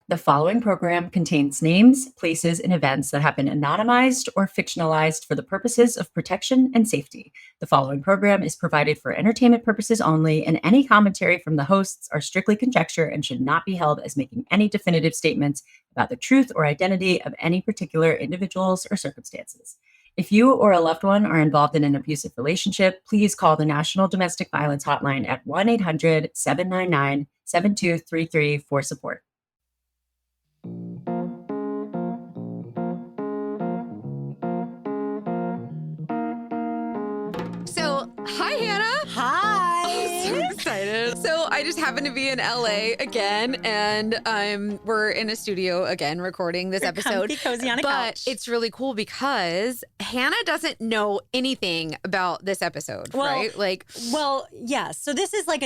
The following program contains names, places, and events that have been anonymized or fictionalized for the purposes of protection and safety. The following program is provided for entertainment purposes only, and any commentary from the hosts are strictly conjecture and should not be held as making any definitive statements about the truth or identity of any particular individuals or circumstances. If you or a loved one are involved in an abusive relationship, please call the National Domestic Violence Hotline at 1-800-799-7233 for support. So, hi, Hannah. Hi. I'm so excited. So, I just happen to be in LA again, and we're in a studio again recording this episode. Comfy, cozy on a but couch. it's really cool because Hannah doesn't know anything about this episode, right? Yes. So this is like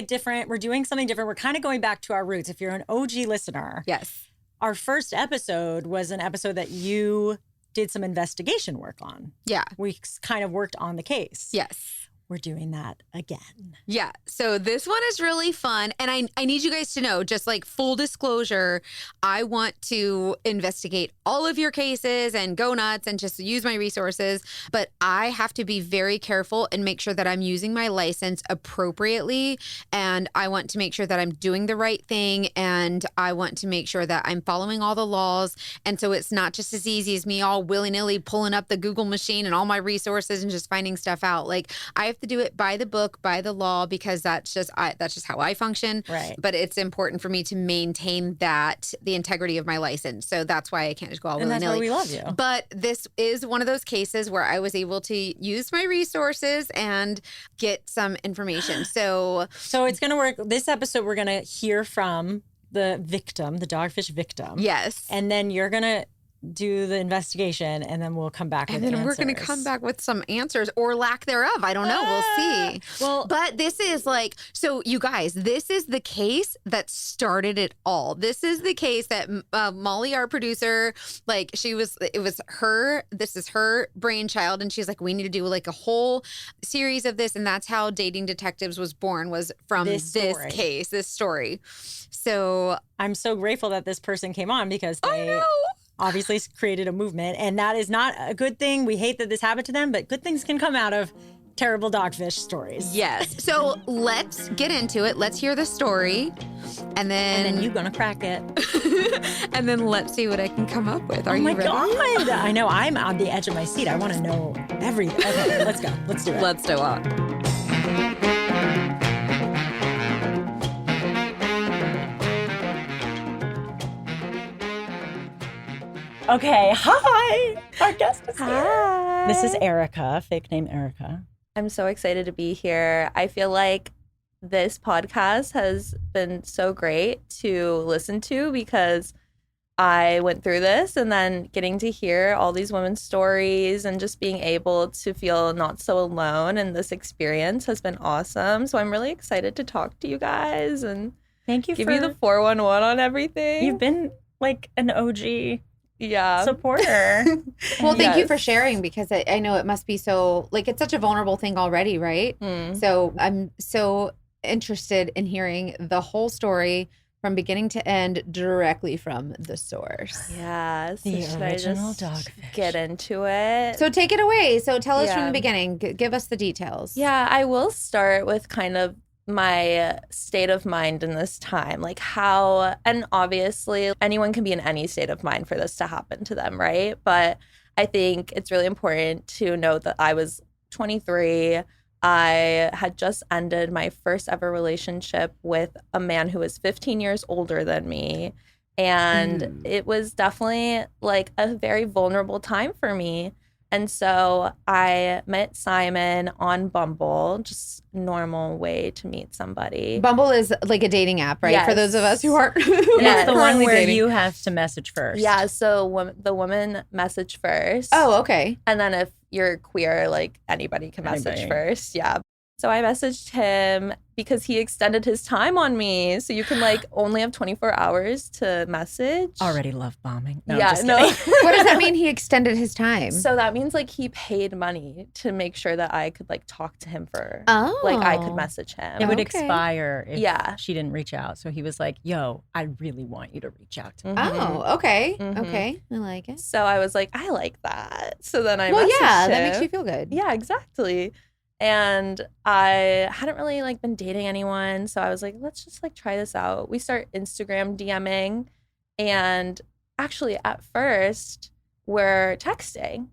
we're doing something different. We're kind of going back to our roots. If you're an OG listener, yes. Our first episode was an episode that you did some investigation work on. Yeah. We kind of worked on the case. Yes. We're doing that again. Yeah. So this one is really fun. And I need you guys to know, just like full disclosure, I want to investigate all of your cases and go nuts and just use my resources. But I have to be very careful and make sure that I'm using my license appropriately. And I want to make sure that I'm doing the right thing. And I want to make sure that I'm following all the laws. And so it's not just as easy as me all willy-nilly pulling up the Google machine and all my resources and just finding stuff out. Like, I have to do it by the book, by the law, because that's just how I function. Right. But it's important for me to maintain the integrity of my license. So that's why I can't just go all willy-nilly. And that's why we love you. But this is one of those cases where I was able to use my resources and get some information. So it's going to work. This episode, we're going to hear from the victim, the dogfish victim. Yes. And then you're going to do the investigation, and then we'll come back with answers. And then we're going to come back with some answers or lack thereof. I don't know. We'll see. Well, but this is so you guys, this is the case that started it all. This is the case that Molly, our producer, this is her brainchild. And she's like, we need to do like a whole series of this. And that's how Dating Detectives was born, was from this case, this story. So I'm so grateful that this person came on, because they obviously created a movement, and that is not a good thing. We hate that this happened to them, but good things can come out of terrible dogfish stories. Yes. So let's get into it. Let's hear the story, and then you're gonna crack it. And then let's see what I can come up with. Are you ready? Oh my God. I know. I'm on the edge of my seat. I want to know everything. Okay, let's go. Let's do it. Let's do it. Okay, hi! Our guest is here. Hi. This is Erica, fake name Erica. I'm so excited to be here. I feel like this podcast has been so great to listen to, because I went through this, and then getting to hear all these women's stories and just being able to feel not so alone in this experience has been awesome. So I'm really excited to talk to you guys and Thank you give you the 411 on everything. You've been like an OG Yeah. supporter. Well, thank you for sharing, because I know it must be so, like, it's such a vulnerable thing already, right? So I'm so interested in hearing the whole story from beginning to end, directly from the source. Yeah. So The should I original just dogfish. get into it? So take it away. So tell us from Yeah. the beginning. Give us the details. Yeah, I will start with kind of my state of mind in this time, like how, and obviously anyone can be in any state of mind for this to happen to them, right? But I think it's really important to note that I was 23. I had just ended my first ever relationship with a man who was 15 years older than me. And it was definitely like a very vulnerable time for me. And so I met Simon on Bumble, just normal way to meet somebody. Bumble is like a dating app, right? Yes. For those of us who aren't That's the one currently where dating. you have to message first. Yeah, so the woman message first. Oh, okay. And then if you're queer, like anybody can message Anybody. first. Yeah. So I messaged him because he extended his time on me. So you can like only have 24 hours to message. Already love bombing. No, yeah, I'm just no. kidding. What does that mean? He extended his time. So that means like he paid money to make sure that I could like talk to him for Oh. like I could message him. It would Okay. expire if Yeah. she didn't reach out. So he was like, yo, I really want you to reach out to me. Oh, okay. Mhm. Okay. I like it. So I was like, I like that. So then I Well, messaged yeah, him. that makes you feel good. Yeah, exactly. And I hadn't really like been dating anyone, so I was like, let's just like try this out. We start Instagram DMing, and actually at first we're texting,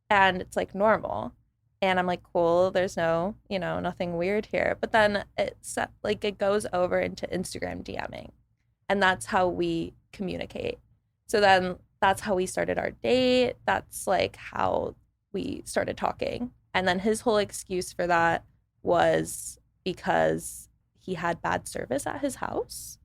and it's like normal, and I'm like, cool. There's no, nothing weird here. But then it goes over into Instagram DMing, and that's how we communicate. So then that's how we started our date. That's like how we started talking. And then his whole excuse for that was because he had bad service at his house.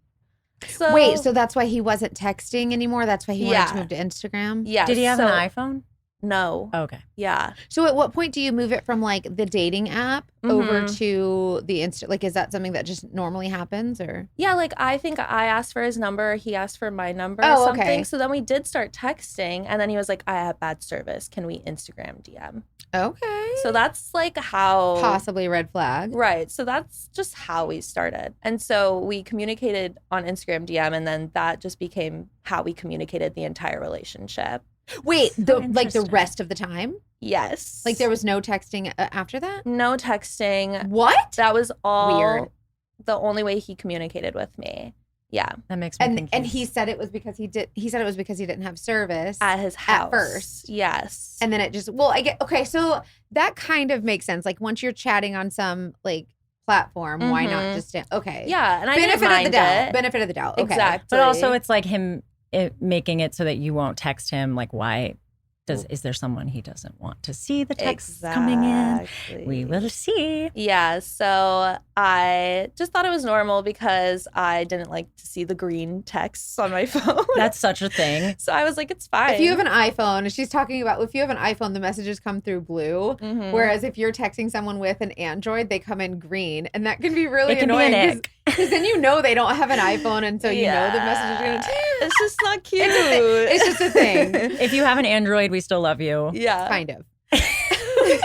So Wait, so that's why he wasn't texting anymore? That's why he wanted to Yeah. move to Instagram? yeah. Did he have so, an iPhone? No. Okay. Yeah. So at what point do you move it from like the dating app over Mhm. to the Insta? Like, is that something that just normally happens or? Yeah, like I think I asked for his number, he asked for my number Oh, or something. okay. So then we did start texting, and then he was like, I have bad service. Can we Instagram DM? Okay. So that's like how Possibly a red flag. Right. So that's just how we started. And so we communicated on Instagram DM, and then that just became how we communicated the entire relationship. Wait, So the interesting. rest of the time? Yes. Like there was no texting after that? no texting. What? That was all Weird. the only way he communicated with me. Yeah. That makes me think And he's- he said it was because he said it was because he didn't have service. At his house. first. Yes. And then it just, I get, okay, so that kind of makes sense. Like once you're chatting on some like platform, why not Mhm. just, okay. yeah. And I Benefit didn't of the mind doubt. it. Benefit of the doubt. Okay. Exactly. But also, it's like him making it so that you won't text him. Like, why? Is there someone he doesn't want to see the texts coming in? Exactly. We will see. Yeah, so I just thought it was normal because I didn't like to see the green texts on my phone. That's such a thing. So I was like, it's fine. If you have an iPhone, she's talking about if you have an iPhone, the messages come through blue. Mhm. Whereas if you're texting someone with an Android, they come in green. And that can be really It can be an annoying ick. because then you know they don't have an iPhone. And so you know the message is going to It's just not cute. It's just a thing. If you have an Android, we still love you. Yeah. Kind of.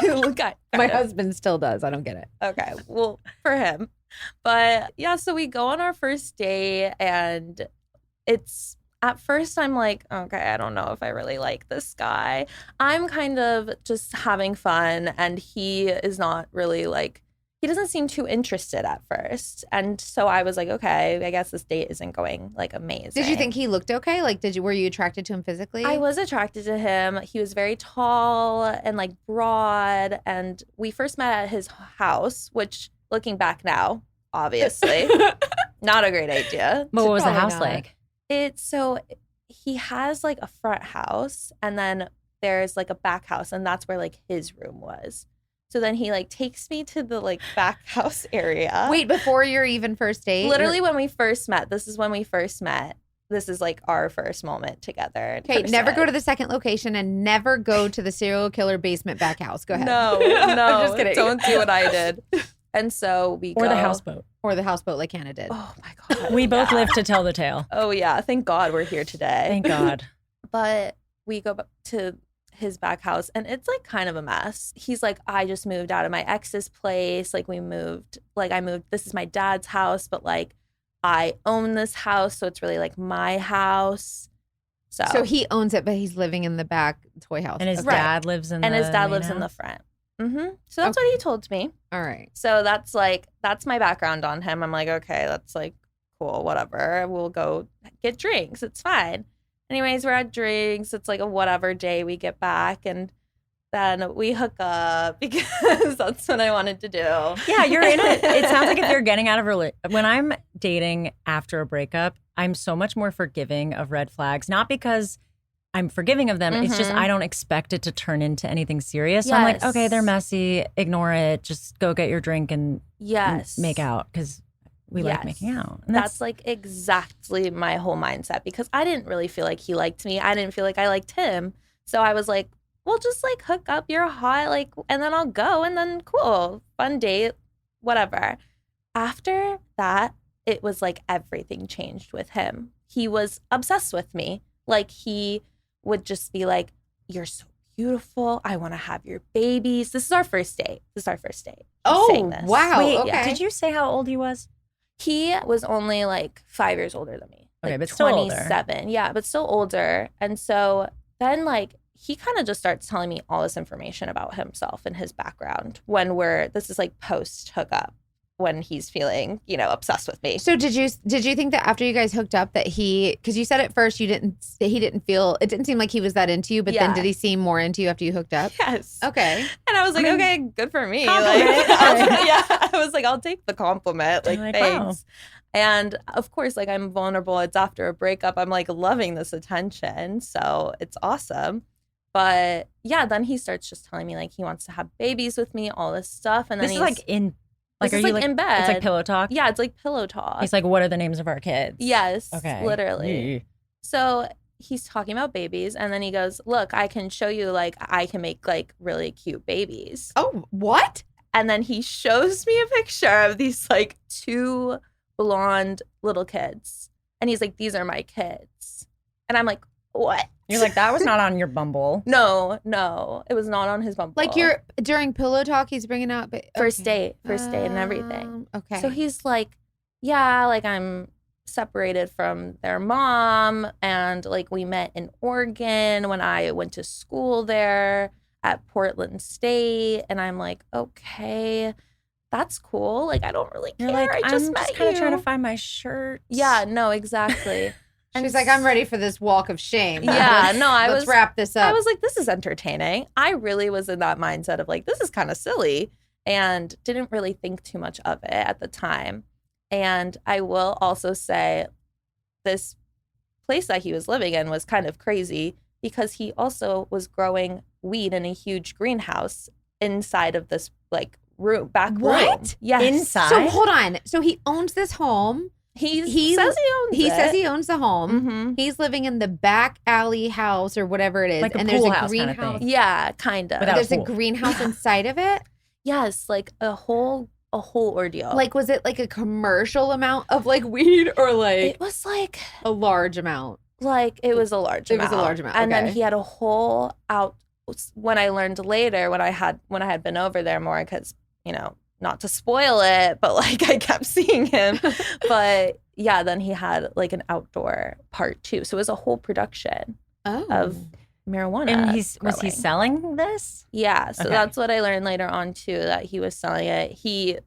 Okay. My husband still does. I don't get it. Okay. Well, for him. But yeah, so we go on our first date, and it's at first I'm like, okay, I don't know if I really like this guy. I'm kind of just having fun, and he is not really like, he doesn't seem too interested at first. And so I was like, okay, I guess this date isn't going like amazing. Did you think he looked okay? Like, were you attracted to him physically? I was attracted to him. He was very tall and like broad. And we first met at his house, which looking back now, obviously, not a great idea. But what was the Probably house not. like? So he has like a front house, and then there's like a back house, and that's where like his room was. So then he like takes me to the like back house area. Wait, before your even first date? Literally when we first met. This is when we first met. This is like our first moment together. in Okay, never person. go to the second location and never go to the serial killer basement back house. Go ahead. No, I'm just kidding. don't do what I did. And so we Or go. the houseboat. Or the houseboat like Hannah did. Oh my God. We both yeah. live to tell the tale. Oh yeah. Thank God we're here today. Thank God. But we go to his back house, and it's like kind of a mess. He's like, I just moved out of my ex's place. Like I moved, this is my dad's house, but like I own this house. So it's really like my house. So he owns it, but he's living in the back toy house. And his Okay. dad lives in and the his dad main lives in the house? front. So that's what he told me. All right. So that's my background on him. I'm like, okay, that's like cool, whatever. We'll go get drinks. It's fine. Anyways, we're at drinks. It's like a whatever day we get back, and then we hook up because that's what I wanted to do. Yeah, you're in it. It sounds like if you're getting out of when I'm dating after a breakup, I'm so much more forgiving of red flags. Not because I'm forgiving of them. It's just Mhm. I don't expect it to turn into anything serious. So I'm like, Yes. okay, they're messy. Ignore it. Just go get your drink and Yes. make out because we like Yes. making out. And That's like exactly my whole mindset, because I didn't really feel like he liked me. I didn't feel like I liked him. So I was like, well, just like hook up. You're hot. Like, and then I'll go, and then cool. Fun date. whatever. After that, it was like everything changed with him. He was obsessed with me. Like, he would just be like, you're so beautiful. I want to have your babies. This is our first date. He's saying this. wow. Wait, Okay. did you say how old he was? He was only like 5 years older than me. Okay, Like but still older. 27. Yeah, but still older. And so then like he kind of just starts telling me all this information about himself and his background when this is like post hookup, when he's feeling, obsessed with me. So did you think that after you guys hooked up that because you said at first he didn't feel, it didn't seem like he was that into you, but then did he seem more into you after you hooked up? Yes. Okay. And I was like, okay, good for me. Compliment. I was like, I'll take the compliment. Like, Like, thanks. wow. And of course, like, I'm vulnerable. It's after a breakup. I'm like loving this attention. So it's awesome. But yeah, then he starts just telling me like he wants to have babies with me, all this stuff. And then This is like in, like, this are is you like like in bed. It's like pillow talk? Yeah, it's like pillow talk. He's like, what are the names of our kids? Yes, Okay. literally. Yeah. So he's talking about babies, and then he goes, look, I can show you, like, I can make like really cute babies. Oh, what? And then he shows me a picture of these like 2 blonde little kids. And he's like, these are my kids. And I'm like, what? You're like, that was not on your Bumble. No, it was not on his Bumble. Like during pillow talk, he's bringing out first date and everything. Okay. So he's like, yeah, like, I'm separated from their mom, and like we met in Oregon when I went to school there at Portland State. And I'm like, okay, that's cool. Like, I don't really care. You're like, I just I'm met just kind you. of trying to find my shirt. Yeah, no, exactly. And She's like, I'm ready for this walk of shame. Yeah, no, Let's wrap this up. I was like, this is entertaining. I really was in that mindset of like, this is kind of silly, and didn't really think too much of it at the time. And I will also say this place that he was living in was kind of crazy because he also was growing weed in a huge greenhouse inside of this like back room. What? Yes. Inside? So hold on. So he owns this home. He says he owns He it. says he owns the home. Mm-hmm. He's living in the back alley house or whatever it is. Like a and pool there's a house kind of greenhouse. thing. Yeah, kind of. Without There's a pool. greenhouse inside of it. Yes, like a whole ordeal. Like, was it like a commercial amount of like weed or like it was like a large amount? Like, it was a large amount. It was a large amount, And then okay. he had a whole when I learned later, when I had been over there more, because, not to spoil it, but like I kept seeing him. But yeah, then he had like an outdoor part too. So it was a whole production of marijuana. And was he growing. selling this? Yeah, so Okay. that's what I learned later on too, that he was selling it. He,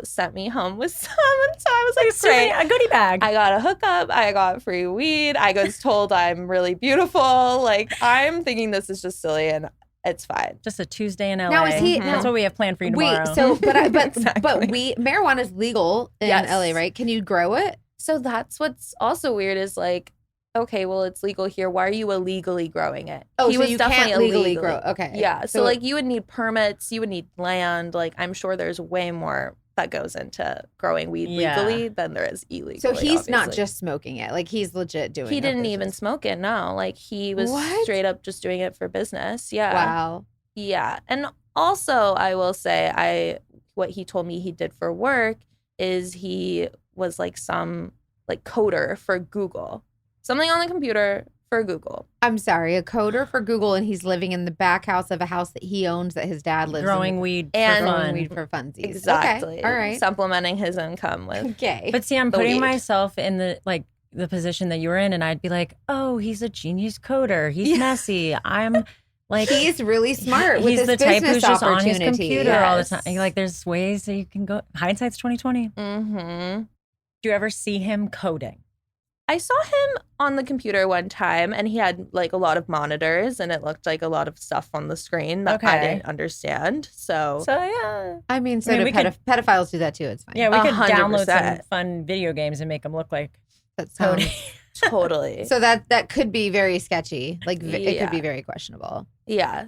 sent me home with some, and so I was like, great. A goodie bag. I got a hookup. I got free weed. I was told I'm really beautiful. Like, I'm thinking this is just silly, and it's fine. Just a Tuesday in LA. Now, is he- That's what we have planned for you tomorrow. Wait, so but Exactly. marijuana is legal in Yes. LA, right? Can you grow it? So that's what's also weird is like, okay, well, it's legal here. Why are you illegally growing it? Oh, He so was you definitely can't legally illegally. grow. Okay. Yeah. So like, you would need permits. You would need land. Like, I'm sure there's way more that goes into growing weed Yeah. legally than there is illegally. So he's not obviously. just smoking it. Like, he's legit doing it. He for didn't even business. smoke it. No, like, he was What? straight up just doing it for business. Yeah. Wow. Yeah. And also, I will say, what he told me he did for work is he was like some like coder for Google, something on the computer for Google. I'm sorry, a coder for Google, and he's living in the back house of a house that he owns that his dad lives growing in. weed And- for Growing fun. weed for funsies. Exactly. Okay. All right. Supplementing his income with. Okay. But see, I'm The putting weed. myself in the position that you were in, and I'd be like, oh, he's a genius coder. He's messy. I'm like, he's really smart with he's his the type business who's just on his opportunity. computer all the Yes. time. Like, there's ways that you can go. Hindsight's 2020. Mm-hmm. Do you ever see him coding? I saw him on the computer one time, and he had like a lot of monitors, and it looked like a lot of stuff on the screen that I Okay. didn't understand. So So yeah, I mean, so I mean, do we could- pedophiles do that too. It's fine. yeah, we could download some 100%. fun video games and make them look like That sounds. coding. totally. So that could be very sketchy. Like it Yeah. could be very questionable. Yeah.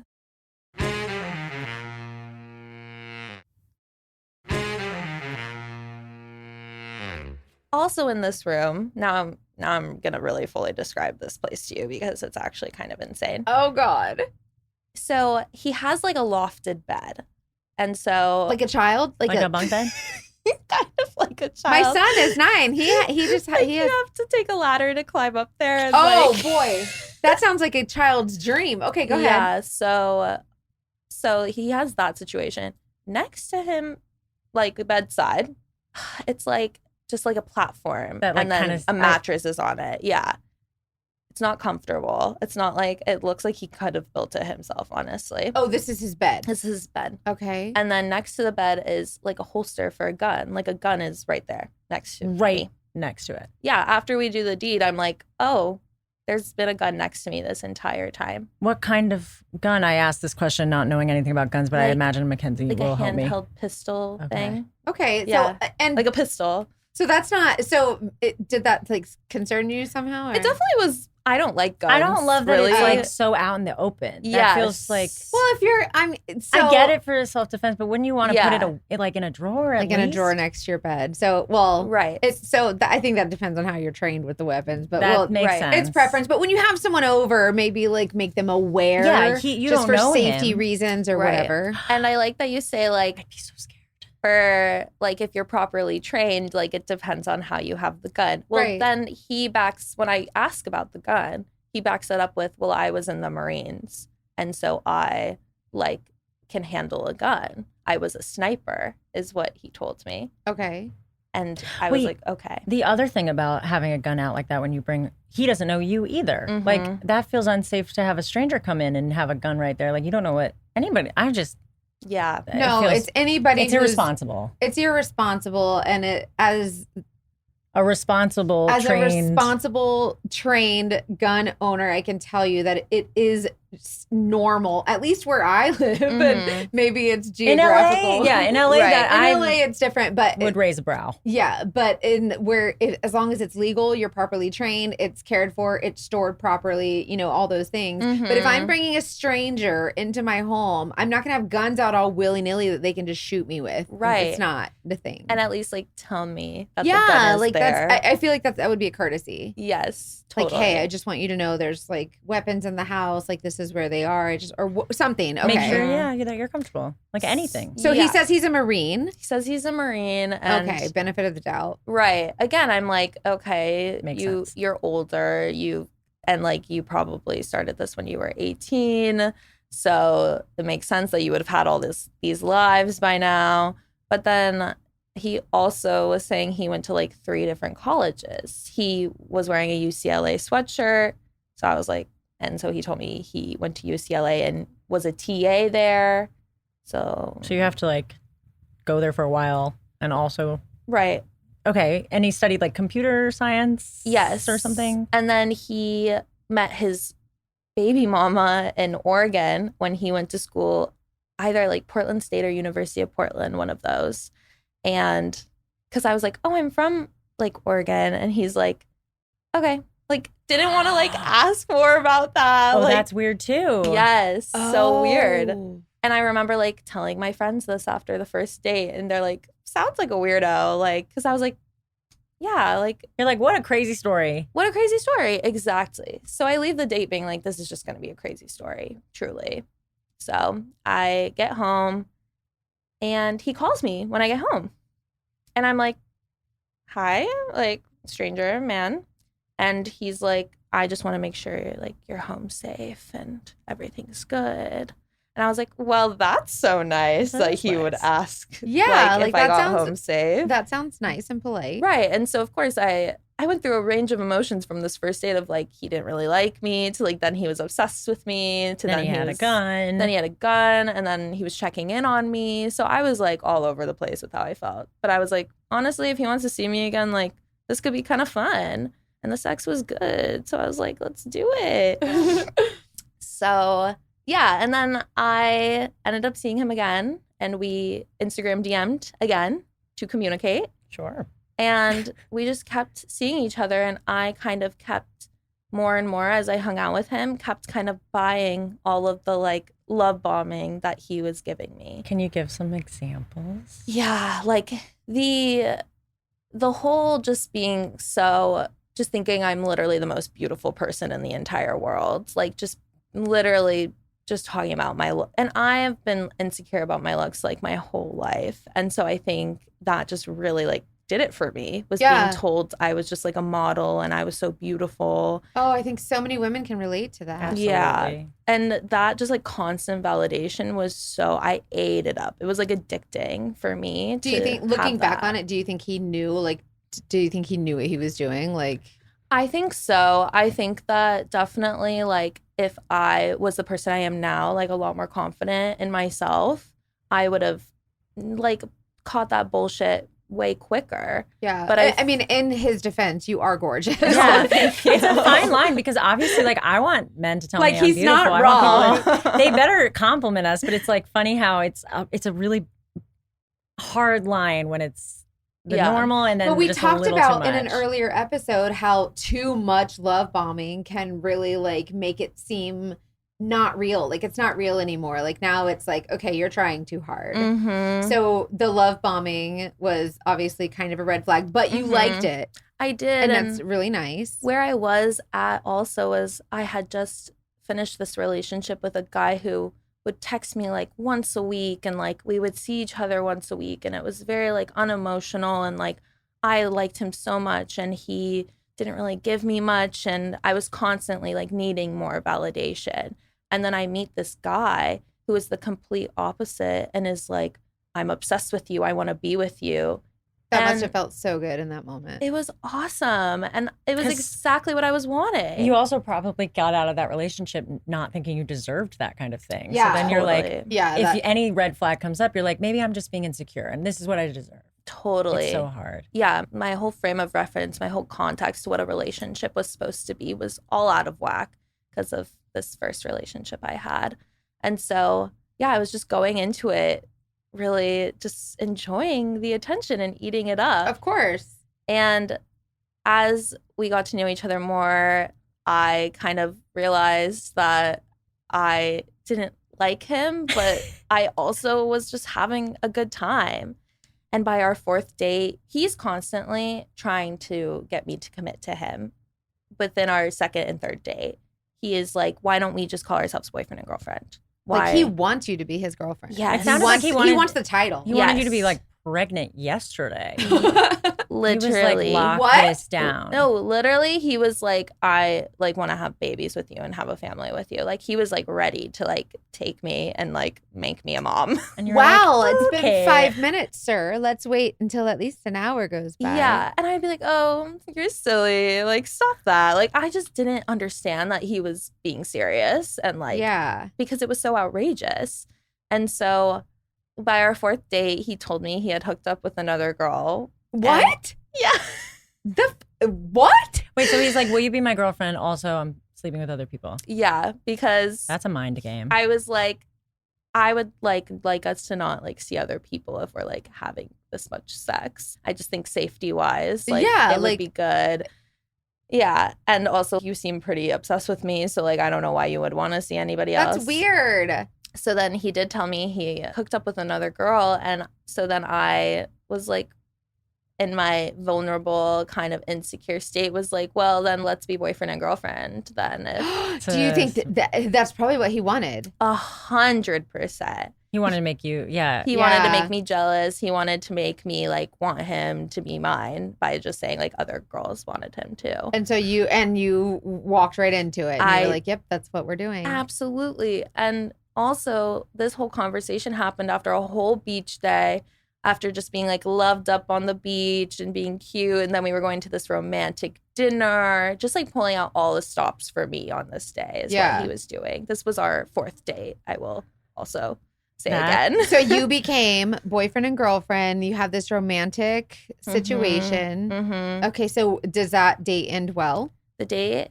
Also in this room, now I'm gonna really fully describe this place to you because it's actually kind of insane. Oh God. So he has like a lofted bed, And so Like a child? Like a bunk bed? kind of like a child. My son is 9. He just Like, he you has. have to take a ladder to climb up there. And Oh like, boy, that sounds like a child's dream. Okay, go ahead. yeah. So he has that situation next to him, like bedside. It's like just like a platform, That, like, and then kinda- a mattress is on it. Yeah, it's not comfortable. It's not like it looks like he could have built it himself. Honestly, Oh, this is his bed. this is his bed. Okay. And then next to the bed is like a holster for a gun. Like a gun is right there next to Right me. next to it. Yeah, after we do the deed, I'm like, oh, there's been a gun next to me this entire time. What kind of gun? I asked this question not knowing anything about guns, but I Like- imagine Mackenzie Like will a help me. handheld pistol Okay. thing. Okay. Yeah. So and Like a pistol. so that's not. So did that like concern you somehow? Or? It definitely was. I don't like guns. I don't love that really. it's like so out in the open. That Yes. feels like Well, if you're, I get it for self-defense, but wouldn't you want to Yeah. put it like in a drawer? At like in a least? drawer next to your bed. So, well, Right. It's so I think that depends on how you're trained with the weapons, but That well, makes right. sense. it's preference. But when you have someone over, maybe like make them aware. Yeah, you just don't for know safety him. reasons or Right. whatever. And I like that you say like I'd be so scared. for like if you're properly trained, like it depends on how you have the gun. Well, Right. then he backs when I ask about the gun, he backs it up with, well, I was in the Marines, and so I like can handle a gun. I was a sniper, is what he told me, Okay. and I was Wait. like, okay. The other thing about having a gun out like that when you bring, he doesn't know you either. Mhm. Like that feels unsafe to have a stranger come in and have a gun right there. Like you don't know what anybody. Yeah. it No, feels- it's anybody. It's who's- irresponsible. It's irresponsible, and it as A responsible a trained. responsible trained gun owner, I can tell you that it is normal, at least where I live, and Mhm. maybe it's in LA, geographical. yeah, in LA Right. that In I LA, it's different, but would raise a brow. yeah, but as long as it's legal, you're properly trained, it's cared for, it's stored properly, all those things. But if I'm Mhm. bringing a stranger into my home, I'm not gonna have guns out all willy nilly that they can just shoot me with. Right. It's not the thing. And at least like tell me that the yeah, gun is like there. that's. I feel like that would be a courtesy. Yes, totally. Like, hey, I just want you to know there's like weapons in the house. Like this is where they are. Something. Okay. Make sure, that you're comfortable. Like anything. So Yeah. he says he's a Marine. He says he's a Marine. And Okay, benefit of the doubt. Right. Again, I'm like, okay, Makes sense. you're older, and like you probably started this when you were 18. So it makes sense that you would have had all these lives by now. But then he also was saying he went to like 3 different colleges. He was wearing a UCLA sweatshirt. So I was like, and so he told me he went to UCLA and was a TA there. So So you have to like go there for a while and also right. okay. And he studied like computer science, Yes. or something. And then he met his baby mama in Oregon when he went to school, either like Portland State or University of Portland, one of those. And because I was like, oh, I'm from like Oregon. And he's like, okay, like didn't want to like ask more about that. Oh, like, that's weird too. yes, so weird. Oh. And I remember like telling my friends this after the first date, and they're like, sounds like a weirdo. Like, because I was like, yeah, like You're like, what a crazy story. what a crazy story. Exactly. So I leave the date being like, this is just going to be a crazy story, truly. So I get home and he calls me when I get home. And I'm like, hi, like stranger man. And he's like, I just want to make sure like you're home safe and everything's good. And I was like, well, that's so nice That that is he would nice. ask Yeah, if like, I that got sounds- home safe. That sounds nice and polite. Right. And so, of course, I went through a range of emotions from this first date of like, he didn't really like me to like, then he was obsessed with me to Then he had a gun. Then he had a gun and then he was checking in on me. So I was like all over the place with how I felt. But I was like, honestly, if he wants to see me again, like this could be kind of fun. And the sex was good. So I was like, let's do it. So yeah. And then I ended up seeing him again and we Instagram DM'd again to communicate. Sure. And we just kept seeing each other. And I kind of kept more and more as I hung out with him, kept kind of buying all of the like love bombing that he was giving me. Can you give some examples? Yeah, like the whole just being so, just thinking I'm literally the most beautiful person in the entire world. Like just literally just talking about my look. And I have been insecure about my looks like my whole life. And so I think that just really like did it for me, was being told I was just like a model and I was so beautiful. Oh, I think so many women can relate to that. Absolutely. Yeah. And that just like constant validation was so, I ate it up. It was like addicting for me. Do you think, looking back on it, do you think he knew, like, do you think he knew what he was doing? Like, I think so. I think that definitely, like, if I was the person I am now, like a lot more confident in myself, I would have like caught that bullshit way quicker. Yeah. But I mean, in his defense, you are gorgeous. Yeah, it's a fine line because obviously, like, I want men to tell like me I'm he's beautiful. not I wrong. want people to- they better compliment us, but it's like funny how it's a really hard line when it's the normal and then. But we just talked a little about too in an much. earlier episode how too much love bombing can really like make it seem not real. Like it's not real anymore. Like now it's like, okay, you're trying too hard. Mm-hmm. So the love bombing was obviously kind of a red flag, but you liked it. I did. And that's really nice. Where I was at also was I had just finished this relationship with a guy who would text me like once a week, and like we would see each other once a week, and it was very like unemotional, and like I liked him so much and he didn't really give me much, and I was constantly like needing more validation. And then I meet this guy who is the complete opposite and is like, I'm obsessed with you, I want to be with you. That must have felt so good in that moment. It was awesome. And it was 'Cause exactly what I was wanting. You also probably got out of that relationship not thinking you deserved that kind of thing. Yeah, so then you're like, yeah, if any red flag comes up, you're like, maybe I'm just being insecure and this is what I deserve. Totally. It's so hard. Yeah, my whole frame of reference, my whole context to what a relationship was supposed to be was all out of whack because of this first relationship I had. And so, yeah, I was just going into it really just enjoying the attention and eating it up. Of course. And as we got to know each other more, I kind of realized that I didn't like him, but I also was just having a good time. And by our fourth date, he's constantly trying to get me to commit to him. Within our second and third date, he is like, why don't we just call ourselves boyfriend and girlfriend? Why? Like he wants you to be his girlfriend. Yes. It sounded like he wants the title. He wanted you to be like pregnant yesterday. Literally. He was like, lock What? this down. No, literally, he was like, I like want to have babies with you and have a family with you. Like he was like ready to like take me and like make me a mom. And you're Wow, like, it's okay. been 5 minutes, sir. Let's wait until at least an hour goes by. Yeah. And I'd be like, oh, you're silly. Like, stop that. Like, I just didn't understand that he was being serious and like, Yeah. because it was so outrageous. And so by our fourth date, he told me he had hooked up with another girl. What? Yeah. What? Wait, so he's like, will you be my girlfriend? Also, I'm sleeping with other people. Yeah. Because That's a mind game. I was like, I would like us to not like see other people if we're like having this much sex. I just think safety wise, like Yeah, it would like- be good. Yeah. And also you seem pretty obsessed with me. So like I don't know why you would want to see anybody else. That's weird. So then he did tell me he hooked up with another girl. And so then I was like, in my vulnerable kind of insecure state, was like, well, then let's be boyfriend and girlfriend then. Do you think that's probably what he wanted? 100%. He wanted to make you, yeah. He wanted to Yeah. make me jealous. He wanted to make me like want him to be mine by just saying like other girls wanted him too. And so you walked right into it. And you were like, yep, that's what we're doing. Absolutely. And also, this whole conversation happened after a whole beach day, after just being like loved up on the beach and being cute. And then we were going to this romantic dinner, just like pulling out all the stops for me on this day is Yeah. what he was doing. This was our fourth date, I will also say That- again. So you became boyfriend and girlfriend. You have this romantic situation. Mhm. Okay, so does that date end well? The date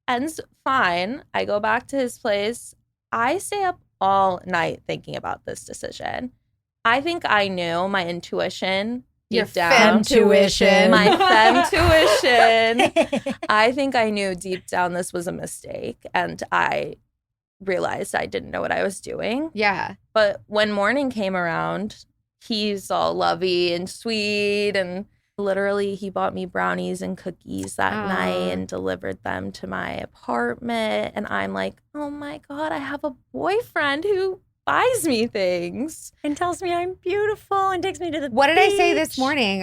ends fine. I go back to his place. I stay up all night thinking about this decision. I think I knew my intuition Your deep down. Femtuition. My femtuition. I think I knew deep down this was a mistake. And I realized I didn't know what I was doing. Yeah. But when morning came around, he's all lovey and sweet and Literally, he bought me brownies and cookies that night and delivered them to my apartment. And I'm like, oh my God, I have a boyfriend who buys me things. And tells me I'm beautiful and takes me to the What did I say beach. this morning?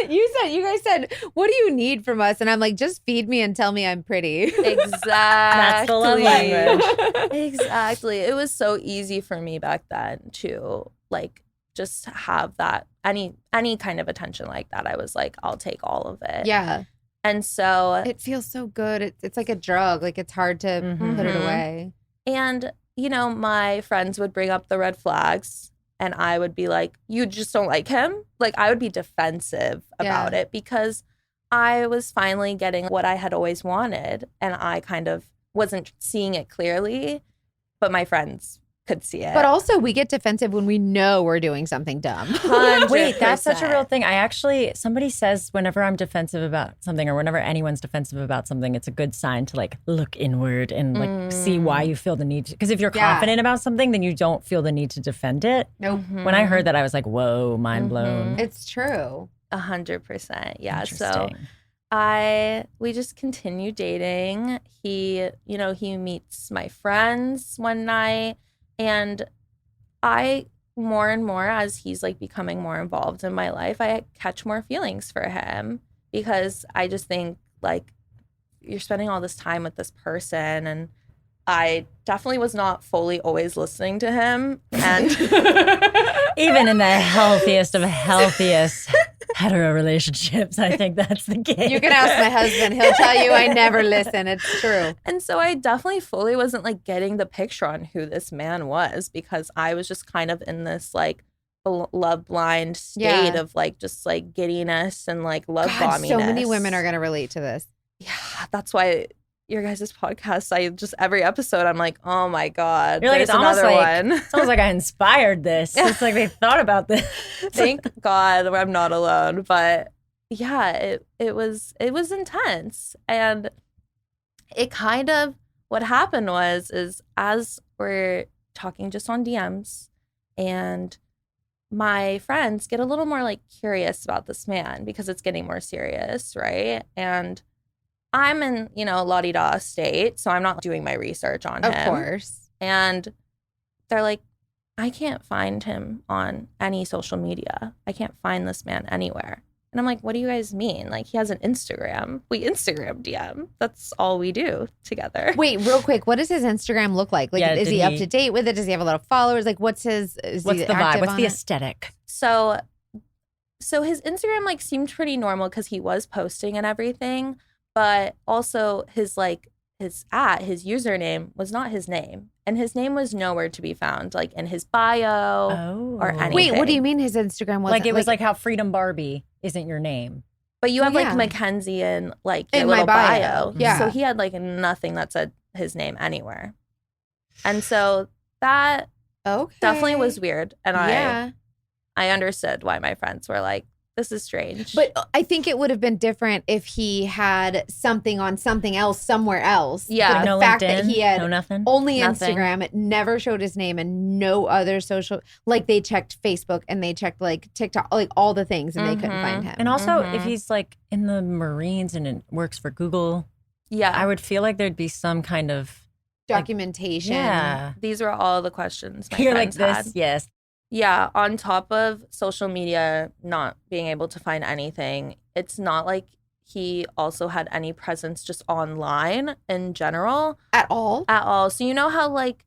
You guys said, what do you need from us? And I'm like, just feed me and tell me I'm pretty. Exactly. That's the love language. Exactly. It was so easy for me back then to like just have that any kind of attention like that. I was like, I'll take all of it. Yeah. And so It feels so good. It's like a drug. Like it's hard to put it away. And, you know, my friends would bring up the red flags and I would be like, you just don't like him? Like, I would be defensive about it because I was finally getting what I had always wanted and I kind of wasn't seeing it clearly, but my friends could see it. But also, we get defensive when we know we're doing something dumb. 100%. Wait, that's such a real thing. Somebody says whenever I'm defensive about something or whenever anyone's defensive about something, it's a good sign to like look inward and like see why you feel the need to. Because if you're confident about something, then you don't feel the need to defend it. Nope. When I heard that, I was like, whoa, mind blown. It's true. 100%. Yeah. So Interesting. we just continue dating. He meets my friends one night. And I, more and more, as he's like becoming more involved in my life, I catch more feelings for him because I just think like you're spending all this time with this person. And I definitely was not fully always listening to him. And even in the healthiest of healthiest hetero relationships, I think that's the case. You can ask my husband. He'll tell you I never listen. It's true. And so I definitely fully wasn't like getting the picture on who this man was because I was just kind of in this like love blind state of like just like giddiness and like love bombiness. So many women are going to relate to this. Yeah, that's why your guys' podcast, I just every episode I'm like, oh my God, You're like, there's it's almost another like, one. It's almost like I inspired this. It's like they thought about this. Thank God I'm not alone. But yeah, it was intense. And it kind of, what happened is as we're talking just on DMs and my friends get a little more like curious about this man because it's getting more serious, right? And I'm in, la-di-da state, so I'm not doing my research on him. Of course. And they're like, I can't find him on any social media. I can't find this man anywhere. And I'm like, what do you guys mean? Like, he has an Instagram. We Instagram DM. That's all we do together. Wait, real quick. What does his Instagram look like? Like, is he up to date with it? Does he have a lot of followers? Like, what's the vibe? What's the aesthetic? So his Instagram, like, seemed pretty normal because he was posting and everything. But also his username was not his name. And his name was nowhere to be found, like in his bio or anything. Wait, what do you mean his Instagram wasn't? Like it was like how Freedom Barbie isn't your name. But you have like Mackenzie and like your in little my bio. Yeah. So he had like nothing that said his name anywhere. And so that definitely was weird. And I understood why my friends were like, this is strange. But I think it would have been different if he had something on something else somewhere else. Yeah. But no the fact LinkedIn, that he had no nothing? only Nothing. Instagram, it never showed his name and no other social, like they checked Facebook and they checked like TikTok, like all the things and they couldn't find him. And also if he's like in the Marines and it works for Google, I would feel like there'd be some kind of documentation. These were all the questions my You're like friends this, had. yes. Yeah, on top of social media not being able to find anything, it's not like he also had any presence just online in general. At all? At all. So you know how like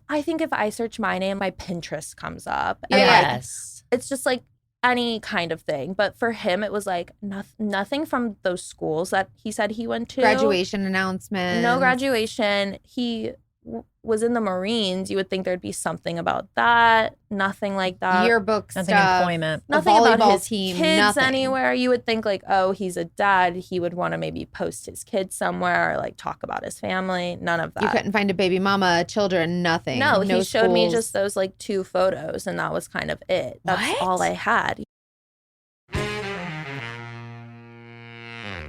I think if I search my name, my Pinterest comes up. And Yes. it's just like any kind of thing. But for him, it was like nothing from those schools that he said he went to. Graduation announcement. No graduation. He was in the Marines. You would think there'd be something about that. Nothing like that. Yearbook Nothing stuff. employment. Nothing volleyball about his team, kids nothing. anywhere. You would think like, oh, he's a dad. He would want to maybe post his kids somewhere or like talk about his family. None of that. You couldn't find a baby mama, children, nothing. No, he showed me schools. just those like 2 photos and that was kind of it. That's all I had.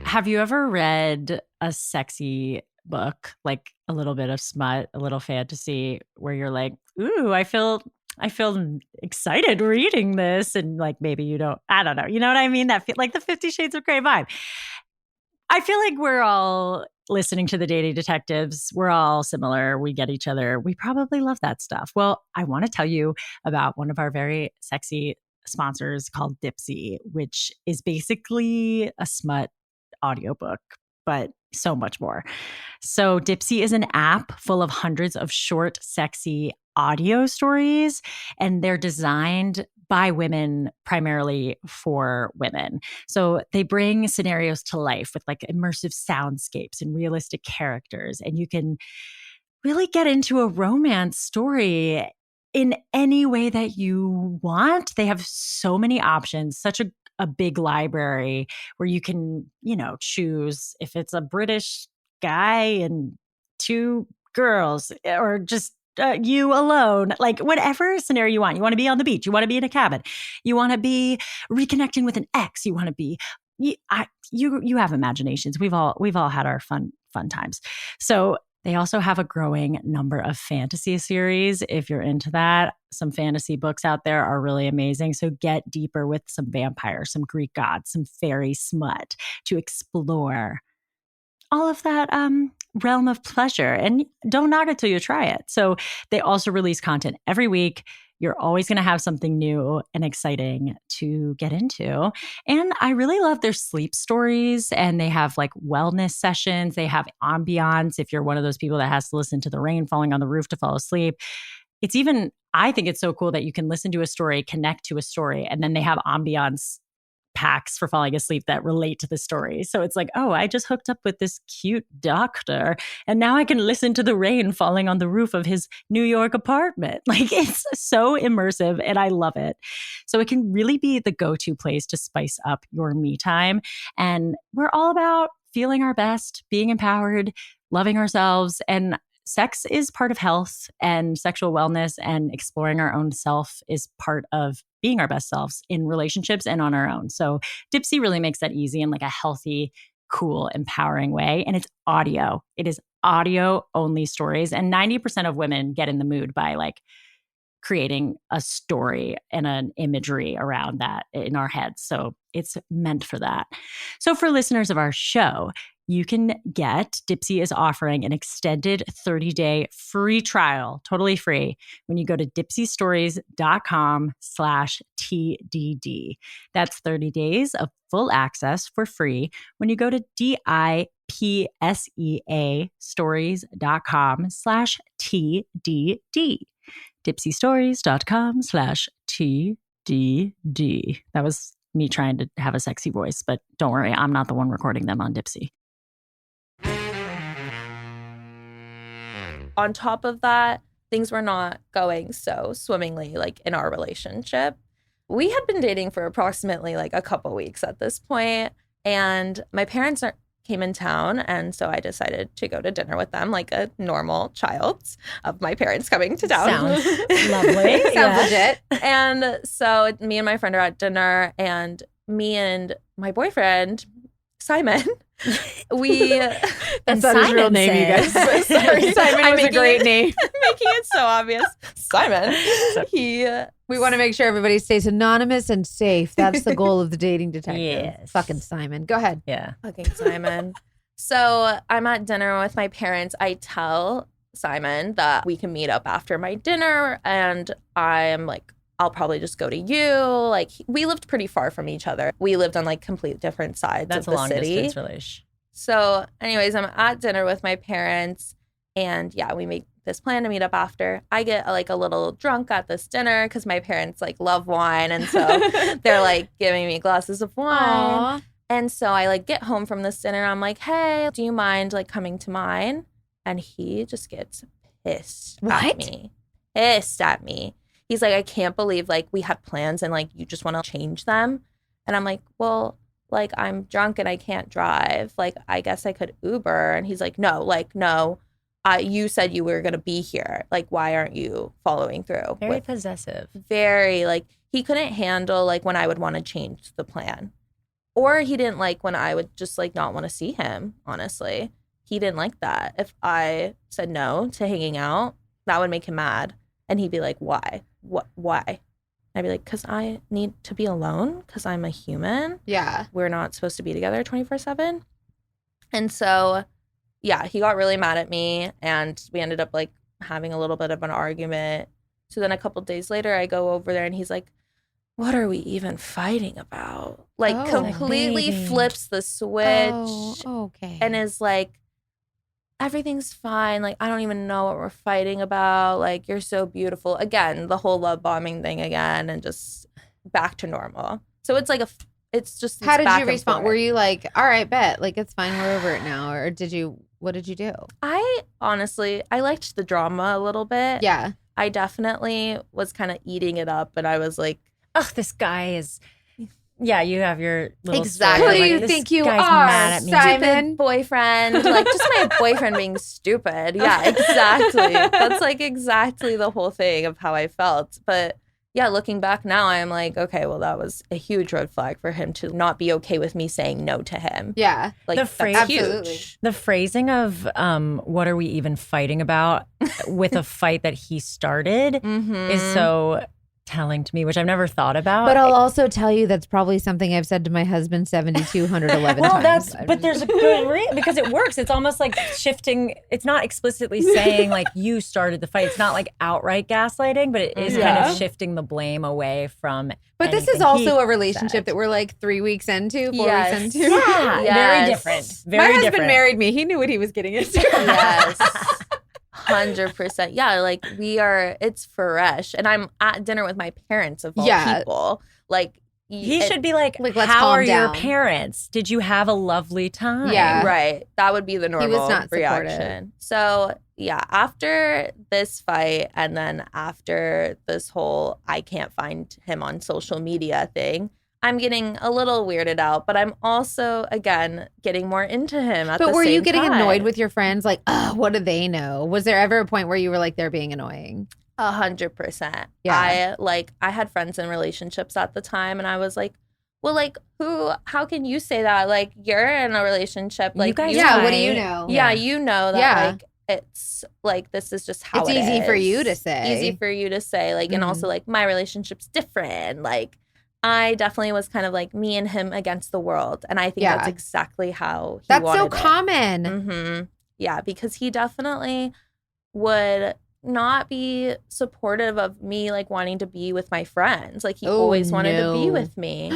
Have you ever read a sexy book, like a little bit of smut, a little fantasy, where you're like, ooh, I feel I feel excited reading this. And like, maybe you don't, I don't know. You know what I mean? That feel like the 50 Shades of Grey vibe. I feel like we're all listening to the dating detectives. We're all similar. We get each other. We probably love that stuff. Well, I want to tell you about one of our very sexy sponsors called Dipsy, which is basically a smut audiobook, but so much more. So Dipsy is an app full of hundreds of short, sexy audio stories, and they're designed by women, primarily for women. So they bring scenarios to life with like immersive soundscapes and realistic characters, and you can really get into a romance story in any way that you want. They have so many options, such a big library where you can, choose if it's a British guy and two girls or just you alone, like whatever scenario you want. You want to be on the beach. You want to be in a cabin. You want to be reconnecting with an ex. You want to be, you have imaginations. We've all had our fun times. So they also have a growing number of fantasy series. If you're into that, some fantasy books out there are really amazing. So get deeper with some vampires, some Greek gods, some fairy smut to explore all of that realm of pleasure. And don't knock it till you try it. So they also release content every week. You're always going to have something new and exciting to get into. And I really love their sleep stories, and they have like wellness sessions. They have ambiance if you're one of those people that has to listen to the rain falling on the roof to fall asleep. It's even, I think it's so cool that you can listen to a story, connect to a story, and then they have ambiance packs for falling asleep that relate to the story. So it's like, oh, I just hooked up with this cute doctor and now I can listen to the rain falling on the roof of his New York apartment. Like, it's so immersive and I love it. So it can really be the go-to place to spice up your me time. And we're all about feeling our best, being empowered, loving ourselves. And sex is part of health and sexual wellness, and exploring our own self is part of being our best selves in relationships and on our own. So Dipsy really makes that easy in like a healthy, cool, empowering way. And it's audio. It is audio only stories. And 90% of women get in the mood by like creating a story and an imagery around that in our heads. So it's meant for that. So for listeners of our show, you can get, Dipsy is offering an extended 30-day free trial, totally free, when you go to dipsystories.com/TDD. That's 30 days of full access for free when you go to DIPSEA stories.com/TDD. dipsystories.com/TDD. That was me trying to have a sexy voice, but don't worry, I'm not the one recording them on Dipsy. On top of that, things were not going so swimmingly like in our relationship. We had been dating for approximately like a couple weeks at this point, and my parents came in town, and so I decided to go to dinner with them like a normal child of my parents coming to town. Sounds lovely. Sounds legit. And so me and my friend are at dinner, and me and my boyfriend, Simon, that's not his real name, you guys. Sorry, Simon was a great name. Making it so obvious. Simon. We want to make sure everybody stays anonymous and safe. That's the goal of the dating detective. Yes. Fucking Simon. Go ahead. Yeah. Fucking Simon. So I'm at dinner with my parents. I tell Simon that we can meet up after my dinner, and I'm like, I'll probably just go to you. Like, we lived pretty far from each other. We lived on like complete different sides That's of the a long city. distance relation. So anyways, I'm at dinner with my parents, and yeah, we make this plan to meet up after. I get like a little drunk at this dinner because my parents like love wine, and so they're like giving me glasses of wine. Aww. And so I like get home from this dinner. I'm like, hey, do you mind like coming to mine? And he just gets pissed at me. Pissed at me. He's like, I can't believe like we had plans and like you just want to change them. And I'm like, well, like I'm drunk and I can't drive. Like, I guess I could Uber. And he's like, no. You said you were going to be here. Like, why aren't you following through? Very possessive. Very, like, he couldn't handle like when I would want to change the plan. Or he didn't like when I would just like not want to see him, honestly. He didn't like that. If I said no to hanging out, that would make him mad. And he'd be like, why? Why? I'd be like, because I need to be alone because I'm a human. Yeah. We're not supposed to be together 24/7. And so, yeah, he got really mad at me and we ended up like having a little bit of an argument. So then a couple days later, I go over there and he's like, what are we even fighting about? Like completely flips the switch. Oh, okay. And is like, everything's fine. Like, I don't even know what we're fighting about. Like, you're so beautiful. Again, the whole love bombing thing again and just back to normal. So it's like it's just How did back you and respond? forth. Were you like, all right, bet, like it's fine, we're over it now, or what did you do? I honestly, I liked the drama a little bit. Yeah. I definitely was kind of eating it up, but I was like, oh, this guy is. Yeah, you have your little Exactly. story. Who do Like, you this think you guy's are, mad at me. Simon? stupid boyfriend, like just my boyfriend being stupid. Yeah, exactly. That's like exactly the whole thing of how I felt. But yeah, looking back now, I'm like, okay, well, that was a huge red flag for him to not be okay with me saying no to him. Yeah. Like The that's phrase- Absolutely. huge. The phrasing of what are we even fighting about with a fight that he started is so telling to me, which I've never thought about. But I'll also tell you that's probably something I've said to my husband 7,211 well, times. but there's a good reason because it works. It's almost like shifting. It's not explicitly saying like you started the fight. It's not like outright gaslighting, but it is kind of shifting the blame away from. But this is anything also he a relationship said. that we're like 3 weeks into, 4 Yes. weeks into. Yeah, Yes. very different. Very my husband different. married me. He knew what he was getting into. Yes. 100%. Yeah, like it's fresh. And I'm at dinner with my parents of all people. Like, He should be like, Like, let's how calm are your down. parents? Did you have a lovely time? Yeah. right. That would be the normal not supportive. reaction. So, yeah, after this fight and then after this whole I can't find him on social media thing, I'm getting a little weirded out, but I'm also, again, getting more into him at the same time. But were you getting annoyed with your friends? Like, oh, what do they know? Was there ever a point where you were like, they're being annoying? 100%. Yeah. I had friends in relationships at the time and I was like, well, like how can you say that? Like, you're in a relationship. Like, guys Yeah, what do fight. you know? Yeah, you know that Yeah. like it's like this is just how It's it easy for is. you to say. Easy for you to say. Like, and also like my relationship's different. Like, I definitely was kind of like me and him against the world. And I think Yeah. that's exactly how he That's wanted so it. common. Mm-hmm. Yeah, because he definitely would not be supportive of me like wanting to be with my friends. Like he Oh, always wanted to be no. with me.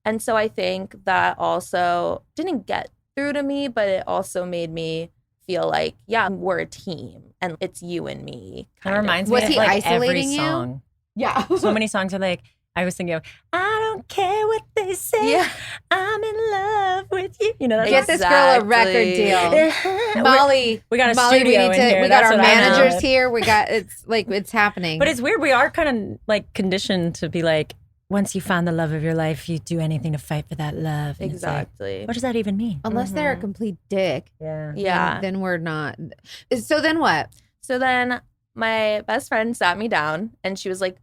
And so I think that also didn't get through to me, but it also made me feel like, yeah, we're a team and it's you and me. That kind of. reminds Was me he of like every isolating you? song. Yeah. So many songs are like, I was thinking of, I don't care what they say. Yeah. I'm in love with you. You know, that's Get this girl a record deal. Molly, We got a Molly, we studio need in to. here. We got That's our what I know. managers here. We got it's happening. But it's weird. We are kind of like conditioned to be like, once you find the love of your life, you do anything to fight for that love. And it's like, Exactly. what does that even mean? unless they're a complete dick. Yeah. Yeah. Then we're not. So then what? So then my best friend sat me down and she was like,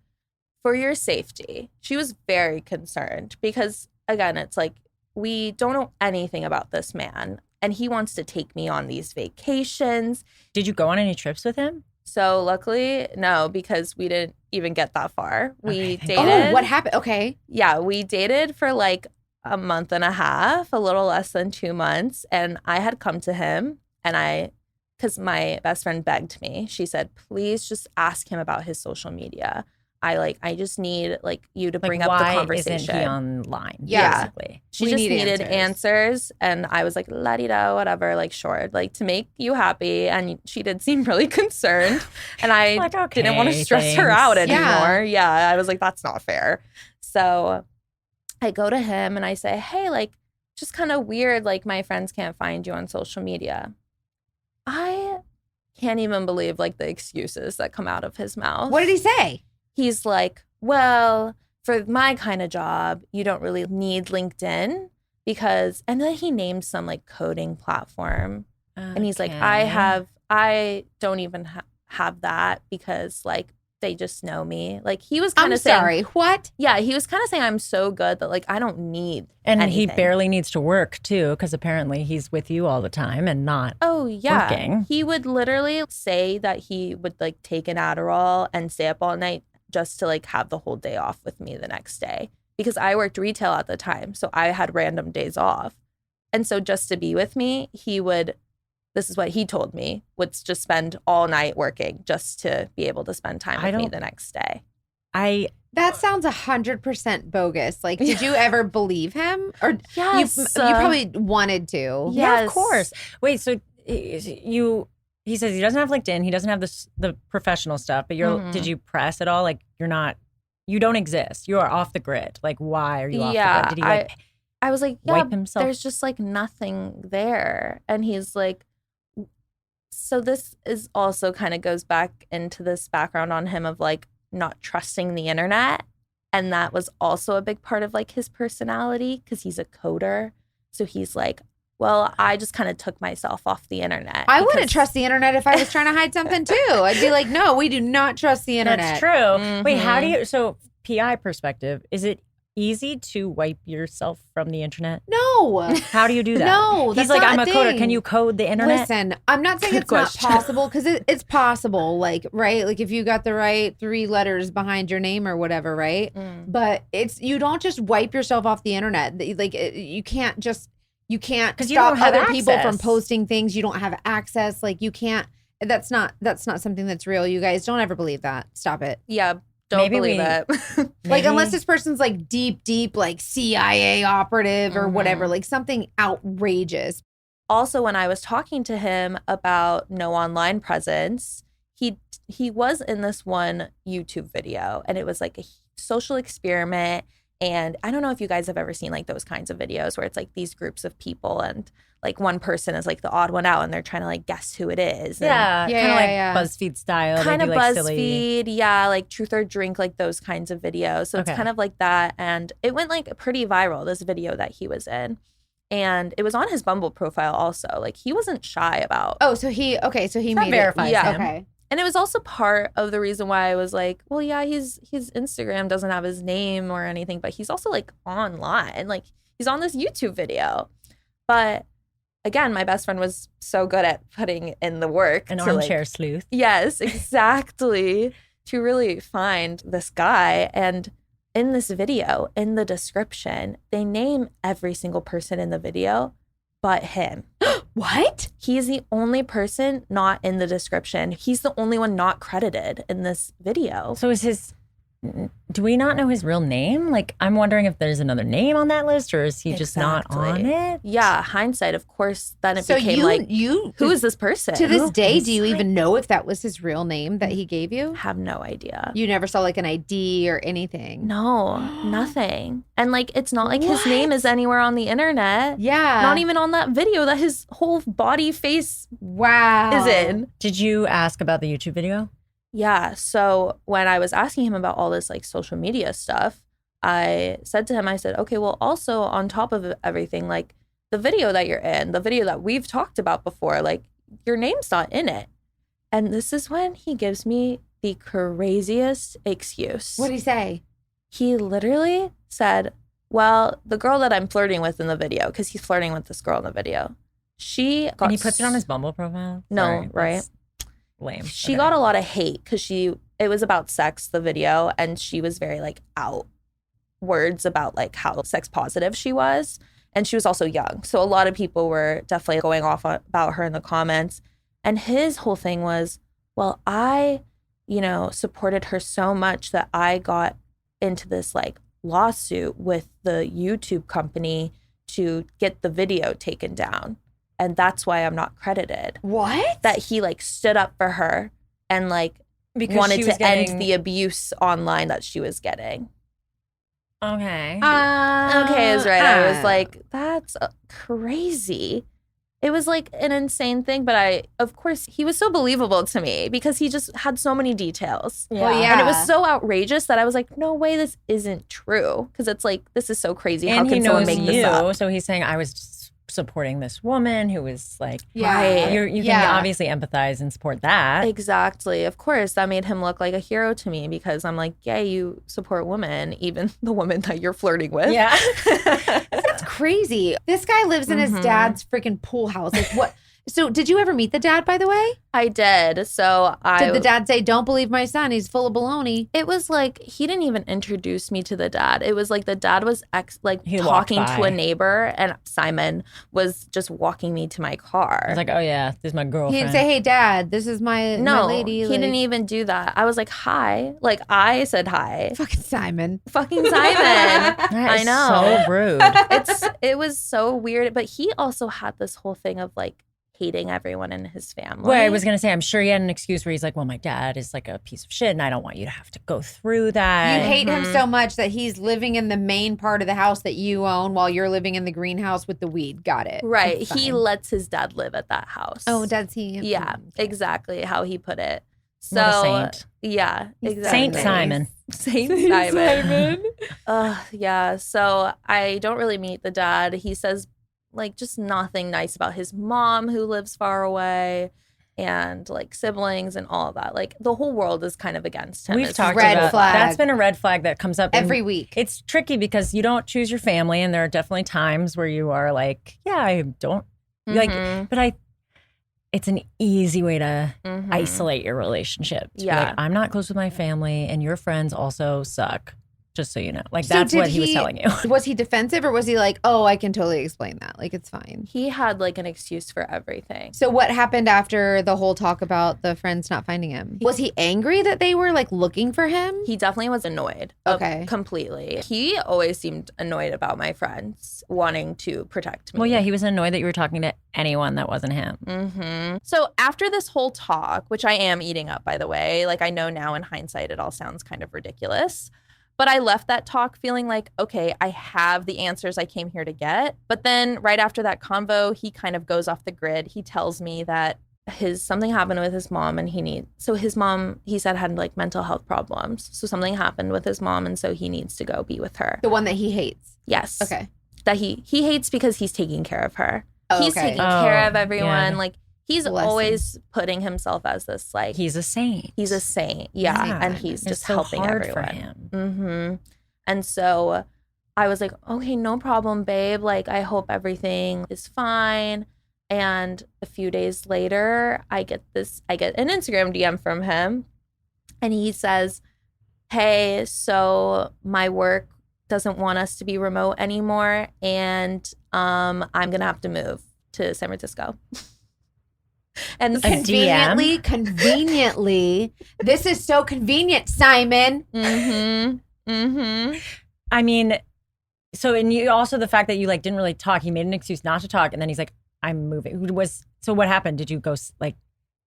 for your safety. She was very concerned because, again, it's like we don't know anything about this man and he wants to take me on these vacations. Did you go on any trips with him? So luckily, no, because we didn't even get that far. We Okay, thank dated. God. Oh, what happened? Okay. Yeah, we dated for like a month and a half, a little less than 2 months. And I had come to him and because my best friend begged me, she said, please just ask him about his social media. I just need like you to bring up the why conversation. isn't he online? Yeah. Basically. She We just need needed answers. And I was like, la-di-da, whatever, like, sure, like to make you happy. And she did seem really concerned. And I Like, didn't want to okay, stress her thanks. out Yeah. anymore. Yeah, I was like, that's not fair. So I go to him and I say, hey, like, just kind of weird, like, my friends can't find you on social media. I can't even believe, like, the excuses that come out of his mouth. What did he say? He's like, well, for my kind of job, you don't really need LinkedIn because, and then he named some like coding platform. And he's like, I don't even have that because like they just know me. Like he was kind I'm of saying, sorry, what? yeah, he was kind of saying I'm so good that like I don't need And anything. he barely needs to work too, because apparently he's with you all the time and not. Oh yeah, working. He would literally say that he would like take an Adderall and stay up all night just to like have the whole day off with me the next day, because I worked retail at the time, so I had random days off, and so just to be with me, he would. This is what he told me, would just spend all night working just to be able to spend time with me the next day. That sounds 100% bogus. Like, did you ever believe him? Or Yes. you probably wanted to. Yeah, of course. Wait, so he says he doesn't have LinkedIn, he doesn't have the professional stuff, but did you press at all? Like you don't exist. You are off the grid. Like, why are you off the grid? Did he I was like, wipe himself? There's just like nothing there. And he's like, so this is also kind of goes back into this background on him of like not trusting the internet. And that was also a big part of like his personality, because he's a coder. So he's like, well, I just kind of took myself off the internet. I wouldn't trust the internet if I was trying to hide something too. I'd be like, no, we do not trust the internet. That's true. Mm-hmm. Wait, how do you, so PI perspective, is it easy to wipe yourself from the internet? No. How do you do that? No, he's that's like, not I'm a coder. thing. Can you code the internet? Listen, I'm not saying Good it's not question. possible, because it's possible, like, right? Like if you got the right 3 letters behind your name or whatever, right? But you don't just wipe yourself off the internet. Like you can't Because you stop don't have other people from access. posting things. You don't have access. Like you can't, that's not something that's real. You guys don't ever believe that. Stop it. Yeah, don't believe it. Like unless this person's like deep, like CIA operative or whatever, like something outrageous. Also, when I was talking to him about no online presence, he was in this one YouTube video, and it was like a social experiment. And I don't know if you guys have ever seen like those kinds of videos where it's like these groups of people and like one person is like the odd one out and they're trying to like guess who it is. Yeah, Yeah, kind of like yeah. BuzzFeed style. They Kind of do, like, silly. BuzzFeed, yeah, like Truth or Drink, like those kinds of videos. So it's Okay. kind of like that. And it went like pretty viral, this video that he was in. And it was on his Bumble profile also. Like he wasn't shy about. Oh, so he That made verifies it. Yeah. him. Okay. And it was also part of the reason why I was like, well, yeah, his Instagram doesn't have his name or anything, but he's also like online. Like he's on this YouTube video. But again, my best friend was so good at putting in the work. An to, armchair like, sleuth. Yes, exactly. To really find this guy. And in this video, in the description, they name every single person in the video but him. What? He is the only person not in the description. He's the only one not credited in this video. So do we not know his real name? Like, I'm wondering if there's another name on that list, or is he just not on it? Yeah, hindsight, of course. Then it So became who is this person? To this day, is do you like- even know if that was his real name that he gave you? Have no idea. You never saw like an ID or anything. No, nothing. And like, it's not like his name is anywhere on the internet. Yeah. Not even on that video that his whole body face Wow. is in. Did you ask about the YouTube video? Yeah. So when I was asking him about all this like social media stuff, I said to him, I said, okay, well, also on top of everything, like the video that you're in, the video that we've talked about before, like your name's not in it. And this is when he gives me the craziest excuse. What did he say? He literally said, well, the girl that I'm flirting with in the video, because he's flirting with this girl in the video, she got. And he puts it on his Bumble profile? No, Sorry, right? that's lame. She Okay. got a lot of hate because it was about sex, the video, and she was very like out words about like how sex positive she was. And she was also young. So a lot of people were definitely going off about her in the comments. And his whole thing was, well, I, supported her so much that I got into this like lawsuit with the YouTube company to get the video taken down. And that's why I'm not credited. What? That he like stood up for her and like Because wanted she was to end the abuse online that she was getting. Okay. Okay, is right. I was like, that's crazy. It was like an insane thing, but of course, he was so believable to me because he just had so many details. Well, yeah. And it was so outrageous that I was like, no way, this isn't true. Because it's like, this is so crazy. And How he can someone knows make this up? you, so he's saying I was supporting this woman who was like, Right. you can obviously empathize and support that. Exactly. Of course, that made him look like a hero to me because I'm like, yeah, you support women, even the woman that you're flirting with. Yeah. That's crazy. This guy lives in his dad's freaking pool house. Like what? So did you ever meet the dad, by the way? I did. So Did the dad say, don't believe my son, he's full of baloney? It was like he didn't even introduce me to the dad. It was like the dad was He talking walked to by. a neighbor, and Simon was just walking me to my car. I was like, oh yeah, this is my girlfriend. He didn't say, hey, dad, this is my lady. he didn't even do that. I was like, hi. Like I said hi. Fucking Simon. Fucking Simon. That I is know. so rude. It was so weird. But he also had this whole thing of like hating everyone in his family. Well, I was going to say, I'm sure he had an excuse where he's like, well, my dad is like a piece of shit and I don't want you to have to go through that. You hate him so much that he's living in the main part of the house that you own while you're living in the greenhouse with the weed. Got it. Right. That's He fine. lets his dad live at that house. Oh, does he? Yeah, Okay. exactly how he put it. So, What a saint. yeah, exactly. Saint Simon. Saint Simon. Yeah. So I don't really meet the dad. He says like just nothing nice about his mom who lives far away and like siblings and all of that. Like the whole world is kind of against him. We've It's talked red about flag. that's been a red flag that comes up Every week. It's tricky because you don't choose your family, and there are definitely times where you are like, yeah, I don't like, but it's an easy way to isolate your relationship. To be Yeah. like, I'm not close with my family, and your friends also suck. Just so you know, like So that's did what he was telling you. Was he defensive or was he like, oh, I can totally explain that? Like, it's fine. He had like an excuse for everything. So what happened after the whole talk about the friends not finding him? Was he angry that they were like looking for him? He definitely was annoyed. Okay. Completely. He always seemed annoyed about my friends wanting to protect me. Well, yeah, he was annoyed that you were talking to anyone that wasn't him. So after this whole talk, which I am eating up, by the way, like I know now in hindsight, it all sounds kind of ridiculous. But I left that talk feeling like, okay, I have the answers I came here to get. But then right after that convo, he kind of goes off the grid. He tells me that something happened with his mom and his mom, he said, had like mental health problems. So something happened with his mom and so he needs to go be with her. The one that he hates. Yes. Okay. That he hates because he's taking care of her. Oh, He's okay. taking care of Oh, everyone. yeah. Like he's Bless him. always putting himself as this like He's a saint. he's a saint. Yeah. Yeah. And he's It's just so helping hard everyone. for him. Mm-hmm. And so I was like, okay, no problem, babe. Like, I hope everything is fine. And a few days later, I get an Instagram DM from him. And he says, hey, so my work doesn't want us to be remote anymore. And I'm going to have to move to San Francisco. And Conveniently, this is so convenient, Simon. I mean, so and you also the fact that you like didn't really talk. He made an excuse not to talk, and then he's like, "I'm moving." So what happened? Did you go like?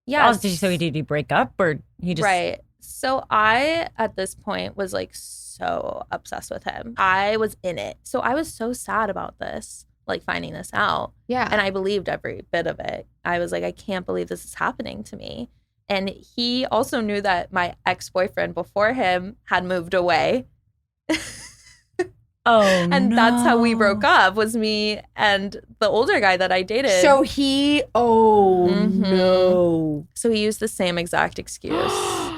yeah. Did he break up or he just Right. So I, at this point, was like so obsessed with him. I was in it. So I was so sad about this, like finding this out. Yeah. And I believed every bit of it. I was like, I can't believe this is happening to me. And he also knew that my ex-boyfriend before him had moved away. Oh, And that's how we broke up, was me and the older guy that I dated. So he, no. So he used the same exact excuse,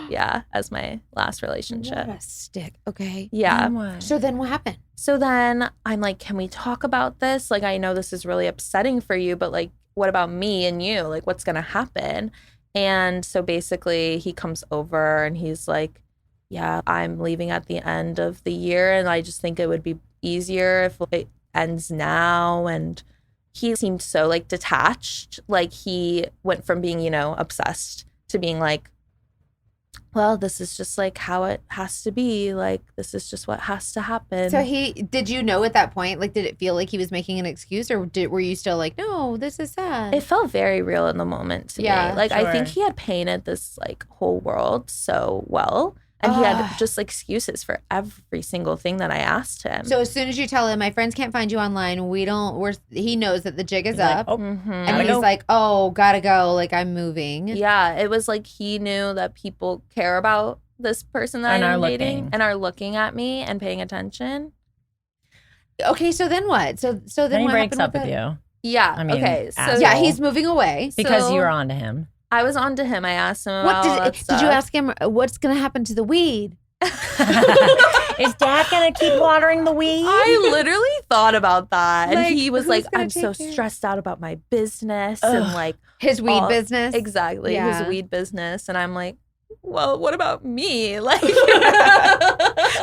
yeah, as my last relationship. What a stick. Okay. Yeah. So then what happened? So then I'm like, can we talk about this? Like, I know this is really upsetting for you, but like, what about me and you? Like, what's going to happen? And so basically he comes over and he's like, yeah, I'm leaving at the end of the year. And I just think it would be easier if it ends now. And he seemed so like detached. Like he went from being, obsessed to being like, well, this is just like how it has to be. Like, this is just what has to happen. So did you know at that point, like, did it feel like he was making an excuse or were you still like, no, this is sad? It felt very real in the moment to Yeah, me. Like, I think sure. he had painted this like whole world so well. And he had just excuses for every single thing that I asked him. So as soon as you tell him, my friends can't find you online, he knows that the jig is Like, up. oh, And gotta he's go. like, oh, gotta go. Like, I'm moving. yeah, it was like he knew that people care about this person that And I'm are dating looking. and are looking at me and paying attention. Okay, so then what? So then Then he what breaks happened up with it? you. Yeah. I mean, okay. So asshole. Yeah, he's moving away. Because So- you were on to him. I was on to him. I asked him about What all that did stuff. you ask him? What's gonna happen to the weed? Is Dad gonna keep watering the weed? I literally thought about that. And Like, he was who's like, gonna I'm so take care? stressed out about my business and like His weed all- business. Exactly. Yeah. His weed business. And I'm like, well, what about me? Like,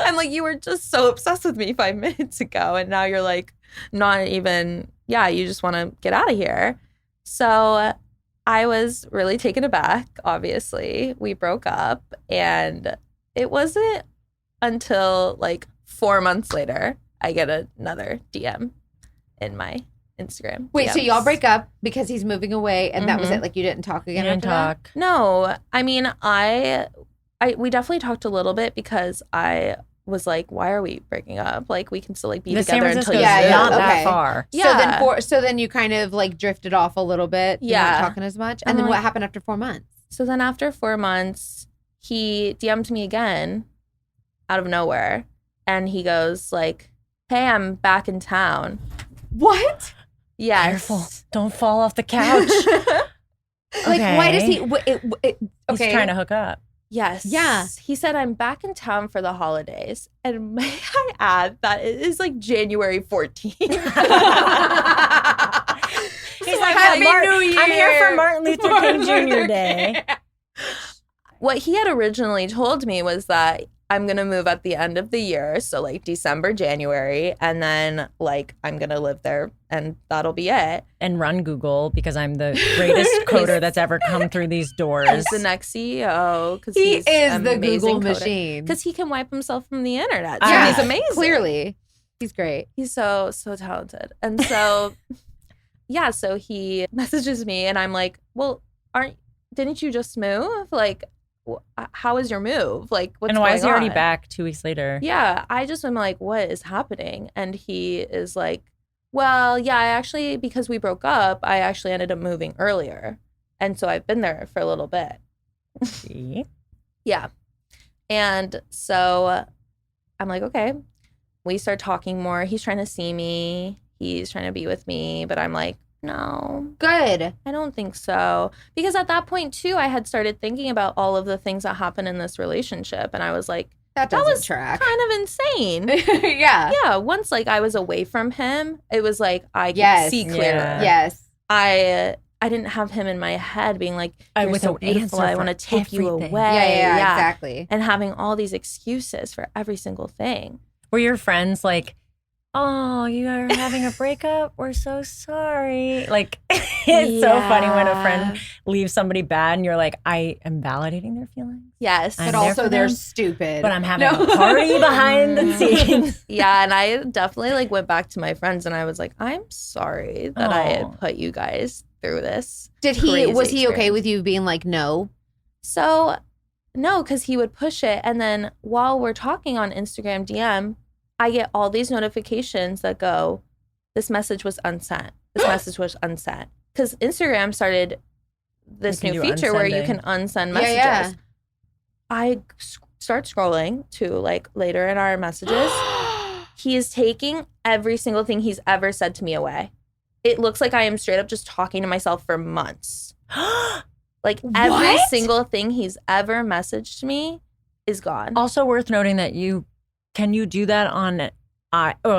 I'm like, you were just so obsessed with me 5 minutes ago. And now you're like, not even, yeah, you just want to get out of here. So I was really taken aback, obviously. We broke up. And it wasn't until like 4 months later, I get another DM in my Instagram. Wait, so DMs. y'all break up because he's moving away, and that was Mhm. it? Like you didn't talk You again didn't after that? talk. No, I mean, we definitely talked a little bit because I was like, why are we breaking up? Like, we can still like be The San together Francisco until Yeah, you yeah, not move. that okay. far. Yeah. So then you kind of like drifted off a little bit. You weren't Yeah. talking as much. And then I'm what like- happened after 4 months? So then after 4 months, he DM'd me again out of nowhere. And he goes like, hey, I'm back in town. What? Yes. Careful. Don't fall off the couch. Like, why does he? Okay. Okay. He's trying to hook up. Yes. Yeah. He said, I'm back in town for the holidays. And may I add that it is like January 14th. He's like, Happy "Yeah, New Year." I'm here for Martin Luther King Jr. Day. What he had originally told me was that I'm going to move at the end of the year. So like December, January. And then like I'm going to live there and that'll be it. And run Google because I'm the greatest coder that's ever come through these doors. He's the next CEO because He he's is the Google coder. machine. Because he can wipe himself from the internet. So Yeah, he's amazing. Clearly, he's great. He's so talented. And so, yeah, so he messages me and I'm like, well, didn't you just move? Like, how is your move? Like, what's And why going is he already on? back 2 weeks later? Yeah, I just am like, what is happening? And he is like, well, yeah, I actually, because we broke up, I actually ended up moving earlier. And so I've been there for a little bit. See? Yeah. And so I'm like, okay. We start talking more. He's trying to see me. He's trying to be with me. But I'm like, no, Good. I don't think so. Because at that point, too, I had started thinking about all of the things that happened in this relationship. And I was like, That that doesn't was track. kind of insane. Yeah. Yeah. Once like I was away from him, it was like I could Yes. see clearer. Yeah. Yes. I didn't have him in my head being like, you're with so an beautiful. answer I for want to take you everything. away. Yeah, exactly. And having all these excuses for every single thing. Were your friends like, oh, you are having a breakup? We're so sorry. Like, it's so funny when a friend leaves somebody bad and you're like, I am validating their feelings. Yes. I'm But there also for they're them, stupid. but I'm having No. a party behind the scenes. Yeah. And I definitely like went back to my friends and I was like, I'm sorry that I Aw. had put you guys through this. Did he? crazy Was he okay experience. with you being like no? So, no, because he would push it. And then while we're talking on Instagram DM, I get all these notifications that go, this message was unsent. This message was unsent. Because Instagram started this You can new do feature where you unsending. can unsend Yeah, messages. yeah. I start scrolling to like later in our messages. He is taking every single thing he's ever said to me away. It looks like I am straight up just talking to myself for months. Like every What? single thing he's ever messaged me is gone. Also worth noting that can you do that on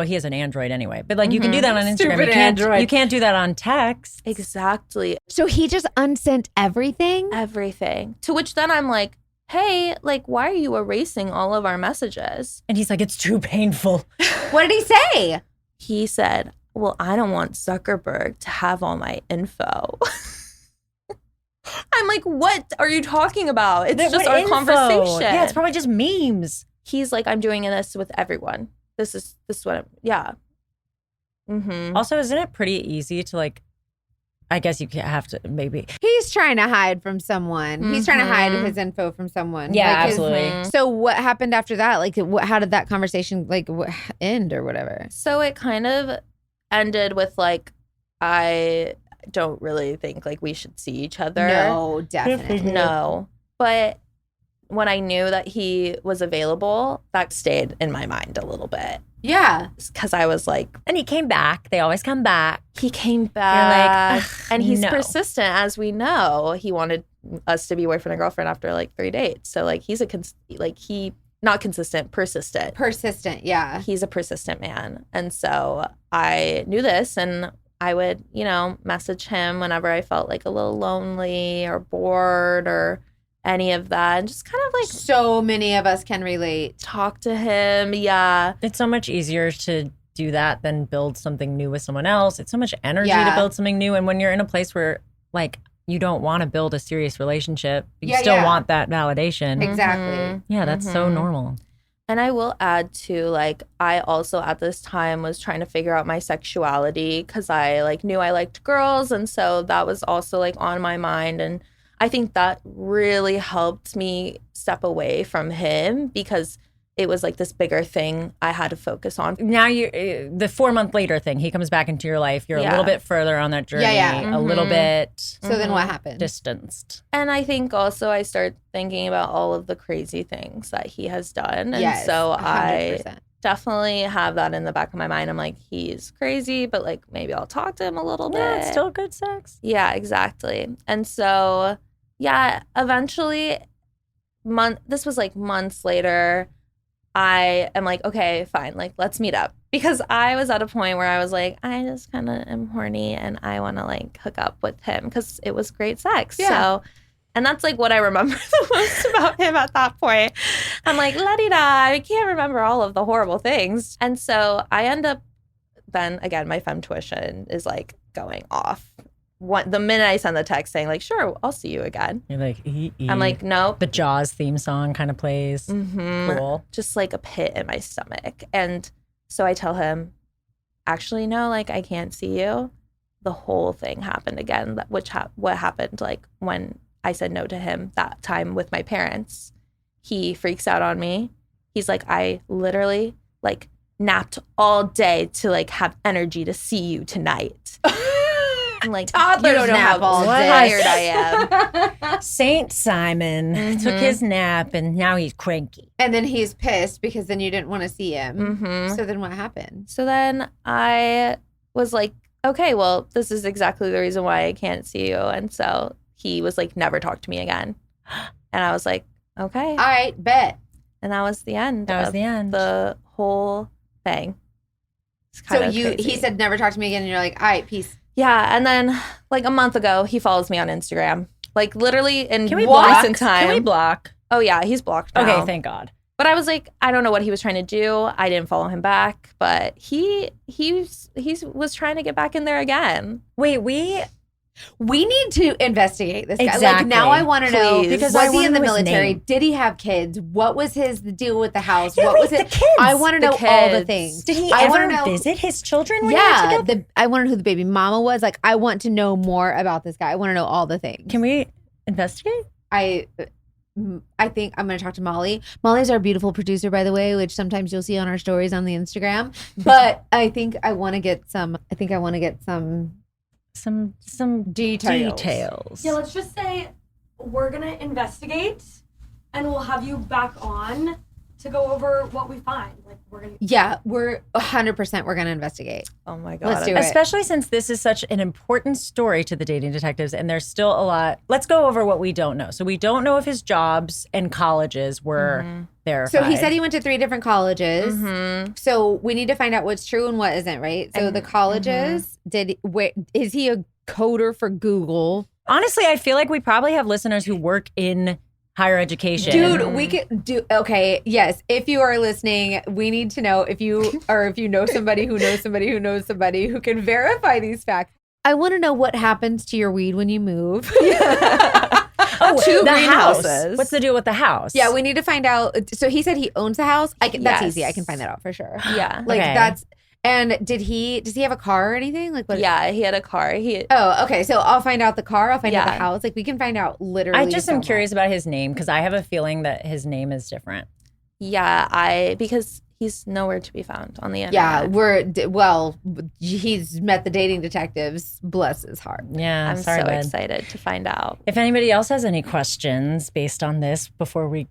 he has an Android anyway, but like you can do that on Instagram. Stupid Android. You can't do that on text. Exactly. So he just unsent everything? Everything. To which then I'm like, hey, like, why are you erasing all of our messages? And he's like, it's too painful. What did he say? He said, well, I don't want Zuckerberg to have all my info. I'm like, what are you talking about? It's just What our info? conversation. Yeah, it's probably just memes. He's like, I'm doing this with everyone. This is what I'm, yeah. Mm-hmm. Also, isn't it pretty easy to like, I guess you have to maybe. He's trying to hide from someone. He's trying to hide Mhm. his info from someone. Yeah, Like, his- absolutely. So what happened after that? Like, how did that conversation like end or whatever? So it kind of ended with like, I don't really think like we should see each other. No, definitely. No. But when I knew that he was available, that stayed in my mind a little bit. Yeah. Because I was like, And he came back. They always come back. he came back. "Ugh, and he's no." persistent, as we know. He wanted us to be boyfriend and girlfriend after like 3 dates. So like he's not consistent, persistent. Persistent, yeah. He's a persistent man. And so I knew this, and I would, message him whenever I felt like a little lonely or bored or any of that, and just kind of like So many of us can relate. talk to him. Yeah. It's so much easier to do that than build something new with someone else. It's so much energy to Yeah. build something new. And when you're in a place where like you don't want to build a serious relationship, you Yeah, still yeah. want that validation. Exactly. Yeah, that's so normal. And I will add to, like, I also at this time was trying to figure out my sexuality because I like knew I liked girls, and so that was also like on my mind. And I think that really helped me step away from him because it was like this bigger thing I had to focus on. Now the 4 month later thing, he comes back into your life. You're a Yeah. little bit further on that journey, Yeah. a little bit So then what happened? distanced. And I think also I started thinking about all of the crazy things that he has done. And Yes, so I 100%. definitely have that in the back of my mind. I'm like, he's crazy, but like maybe I'll talk to him a little Yeah, bit. it's still good sex. Yeah, exactly. And so, yeah, eventually, this was like months later, I am like, okay, fine, like let's meet up. Because I was at a point where I was like, I just kind of am horny and I want to like hook up with him because it was great sex. Yeah. So, and that's like what I remember the most about him at that point. I'm like, la-di-da, I can't remember all of the horrible things. And so I end up, then again, my femtuition is like going off. The minute I send the text saying like, sure, I'll see you again. You're like, I'm like, nope. the Jaws theme song kind of plays. Cool. Just like a pit in my stomach. And so I tell him, actually, no, like I can't see you. The whole thing happened again, what happened like when I said no to him that time with my parents. He freaks out on me. He's like, I literally like napped all day to like have energy to see you tonight. I'm like, Toddlers you don't know nap how all day. tired I am. Saint Simon took his nap and now he's cranky. And then he's pissed because then you didn't want to see him. Mm-hmm. So then what happened? So then I was like, okay, well, this is exactly the reason why I can't see you. And so he was like, never talk to me again. And I was like, okay. All right, bet. And that was the end. That was of the end. The whole thing. It's So kind of he crazy. said never talk to me again, and you're like, all right, peace. Yeah, and then like a month ago, he follows me on Instagram. Like literally in Can we block? recent time. Can we block? Oh yeah, he's blocked now. Okay, thank God. But I was like, I don't know what he was trying to do. I didn't follow him back, but he was trying to get back in there again. Wait, We need to investigate this guy. Like Exactly. now I want to know, Please. Because was I he wanna in the know his military? name. Did he have kids? What was his deal with the house? Yeah, what wait, was it? the kids. I want to The know all the kids. things. Did he I wanna ever know- visit his children when you were Yeah, together? I want to know who the baby mama was. Like I want to know more about this guy. I want to know all the things. Can we investigate? I think I'm going to talk to Molly. Molly's our beautiful producer, by the way, which sometimes you'll see on our stories on the Instagram. But I think I want to get some. I think I want to get some Some details. Yeah, let's just say we're gonna investigate, and we'll have you back on to go over what we find. Like we're gonna. Yeah, we're 100%. We're going to investigate. Oh my God. Let's do it. Especially since this is such an important story to the dating detectives and there's still a lot. Let's go over what we don't know. So we don't know if his jobs and colleges were verified. So he said he went to 3 different colleges. Mm-hmm. So we need to find out what's true and what isn't, right? So the colleges, is he a coder for Google? Honestly, I feel like we probably have listeners who work in higher education. Dude, we could do okay. Yes, if you are listening, we need to know if you know somebody who knows somebody who knows somebody who can verify these facts. I want to know what happens to your weed when you move. Oh, 2 the house. greenhouses. What's the deal with the house? Yeah, we need to find out. So he said he owns the house. That's Yes. easy. I can find that out for sure. Yeah. Like Okay. that's. And does he have a car or anything? Like what? Yeah, he had a car. Oh, okay. So I'll find out the car. I'll find out the Yeah. house. Like we can find out literally. I just so am much. curious about his name because I have a feeling that his name is different. Yeah, because he's nowhere to be found on the internet. Yeah, he's met the dating detectives. Bless his heart. Yeah, I'm sorry, so bud. excited to find out. If anybody else has any questions based on this before we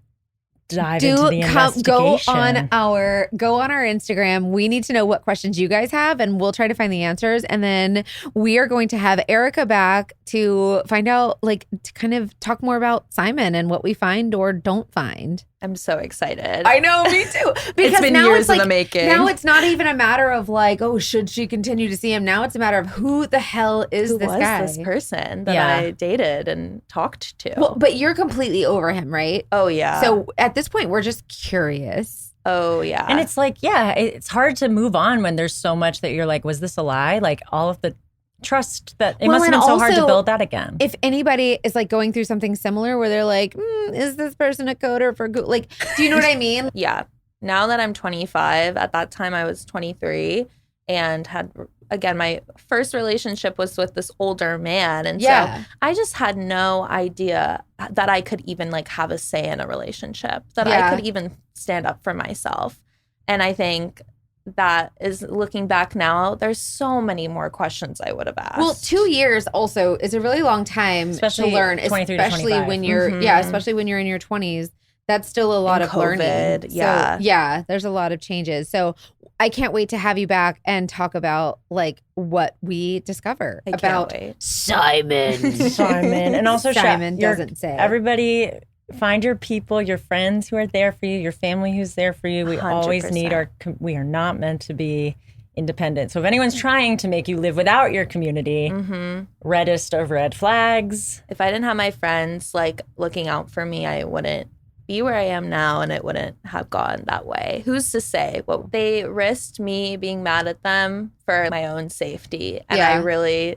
dive into the investigation. Go on our Instagram. We need to know what questions you guys have, and we'll try to find the answers. And then we are going to have Erica back to find out, like, to kind of talk more about Simon and what we find or don't find. I'm so excited. I know, me too. Because it's been now years it's like, in the making. Now it's not even a matter of like, oh, should she continue to see him? Now it's a matter of who the hell is Who this was guy? this person that I dated and talked to? Well, but you're completely over him, right? Oh, yeah. So at this point, we're just curious. Oh, yeah. And it's like, it's hard to move on when there's so much that you're like, was this a lie? Like all of the trust that it must have been so hard to build that again. If anybody is like going through something similar where they're like, is this person a coder for Google? Like, do you know what I mean? Yeah. Now that I'm 25, at that time I was 23 and had, again, my first relationship was with this older man. And so I just had no idea that I could even like have a say in a relationship, that I could even stand up for myself. And I think that is, looking back now, there's so many more questions I would have asked. Well, 2 years also is a really long time especially to learn, 23 to especially 25. when you're especially when you're in your 20s. That's still a lot of learning. Yeah. So, there's a lot of changes. So I can't wait to have you back and talk about like what we discover about Simon. And also Simon doesn't say. Everybody find your people, your friends who are there for you, your family who's there for you. We 100%. always need we are not meant to be independent. So if anyone's trying to make you live without your community, reddest of red flags. If I didn't have my friends like looking out for me, I wouldn't be where I am now, and it wouldn't have gone that way. Who's to say? Well, they risked me being mad at them for my own safety. And I really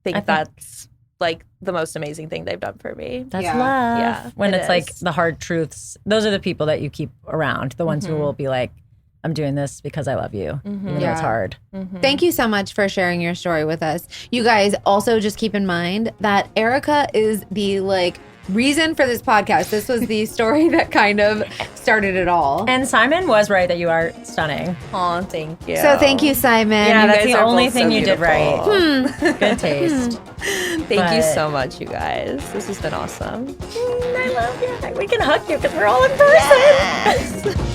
think that's like the most amazing thing they've done for me. That's love. Yeah, when it's like the hard truths, those are the people that you keep around. The ones who will be like, I'm doing this because I love you. Even though it's hard. Thank you so much for sharing your story with us. You guys also just keep in mind that Erica is the like reason for this podcast. This was the story that kind of started it all. And Simon was right that you are stunning. Oh, thank you. So thank you, Simon. Yeah, You that's guys the are only both thing so you did beautiful. right. Good taste. Thank you so much, you guys. This has been awesome. I love you. We can hug you because we're all in person.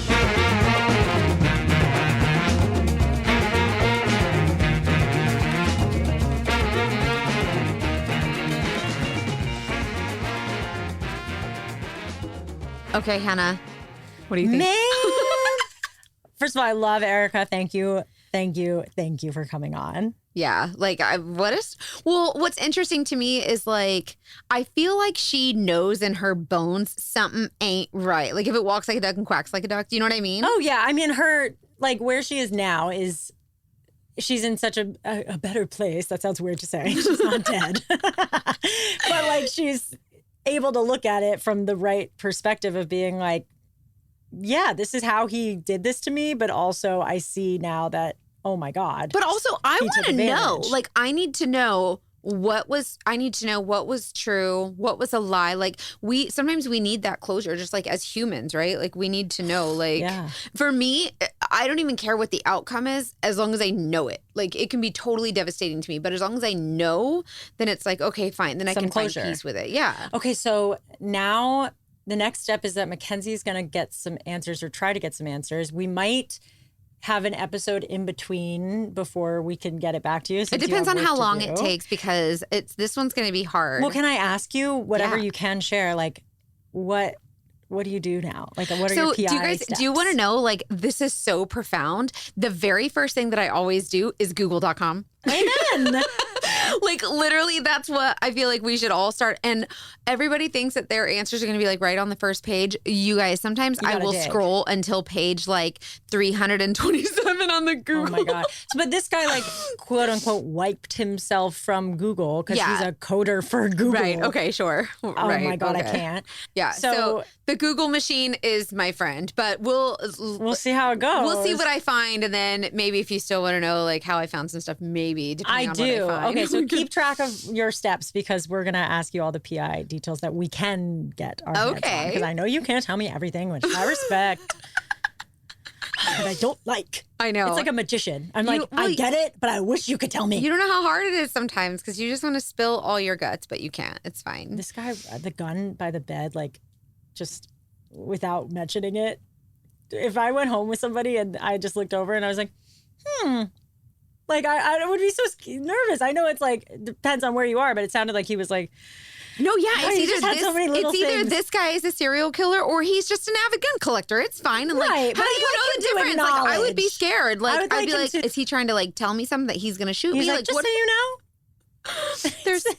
Okay, Hannah, what do you think? Man. First of all, I love Erica. Thank you. Thank you. Thank you for coming on. Yeah, like what's interesting to me is like I feel like she knows in her bones something ain't right. Like if it walks like a duck and quacks like a duck, do you know what I mean? Oh yeah, I mean her like where she is now is she's in such a better place. That sounds weird to say. She's not dead, but like she's able to look at it from the right perspective of being like, yeah, this is how he did this to me, but also I see now that, oh my God. But also I want to know, advantage. like I need to know what was true, what was a lie. Like sometimes we need that closure just like as humans, right? Like we need to know, like for me, I don't even care what the outcome is as long as I know it. Like it can be totally devastating to me, but as long as I know, then it's like, okay, fine. Then I can find peace with it. Yeah. Okay. So now the next step is that Mackenzie is going to get some answers or try to get some answers. We might have an episode in between before we can get it back to you. It depends on how long it takes because this one's going to be hard. Well, can I ask you whatever you can share? Like, what do you do now? Like, what are your PI steps? Do you want to know? Like, this is so profound. The very first thing that I always do is Google.com. Amen. Like literally that's what I feel like we should all start. And everybody thinks that their answers are going to be like right on the first page. You guys, sometimes I will scroll until page like 327 on the Google. Oh my God. But this guy like quote unquote wiped himself from Google because he's a coder for Google. Right. Okay, sure. Oh my God, I can't. Yeah. So the Google machine is my friend, but we'll see how it goes. We'll see what I find. And then maybe if you still want to know like how I found some stuff, maybe depending on what I find. Okay, so keep track of your steps because we're going to ask you all the PI details that we can get our hands on. Because I know you can't tell me everything, which I respect. But I don't like. I know. It's like a magician. I'm I get it, but I wish you could tell me. You don't know how hard it is sometimes because you just want to spill all your guts, but you can't. It's fine. This guy, the gun by the bed, like just without mentioning it. If I went home with somebody and I just looked over and I was like, like I would be so nervous. I know it's like, depends on where you are, but it sounded like he was like, no, yeah, oh, it's either this guy is a serial killer or he's just an avid gun collector. It's fine. And like, Right, how but do you know the difference? Like, I would be acknowledge. scared. Like, would I'd like be him like, to- is he trying to like tell me something that he's gonna shoot he's me? like, Like, just what? so you know.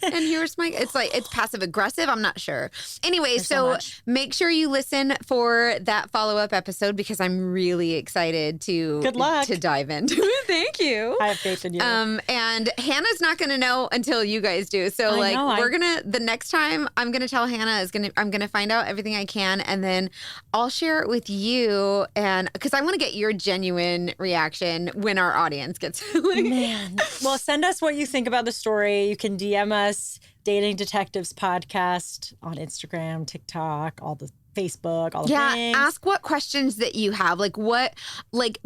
And here's my, it's like, it's passive aggressive. I'm not sure. Anyway, There's so so much. make sure you listen for that follow-up episode because I'm really excited to Good luck. to dive into it. Thank you. I have faith in you. And Hannah's not going to know until you guys do. So I know, we're going to, the next time I'm going to tell Hannah I'm going to find out everything I can. And then I'll share it with you. And cause I want to get your genuine reaction when our audience gets Man. Well, send us what you think about the story. You can DM us, Dating Detectives Podcast on Instagram, TikTok, all the Facebook, all the things. Ask what questions that you have. Like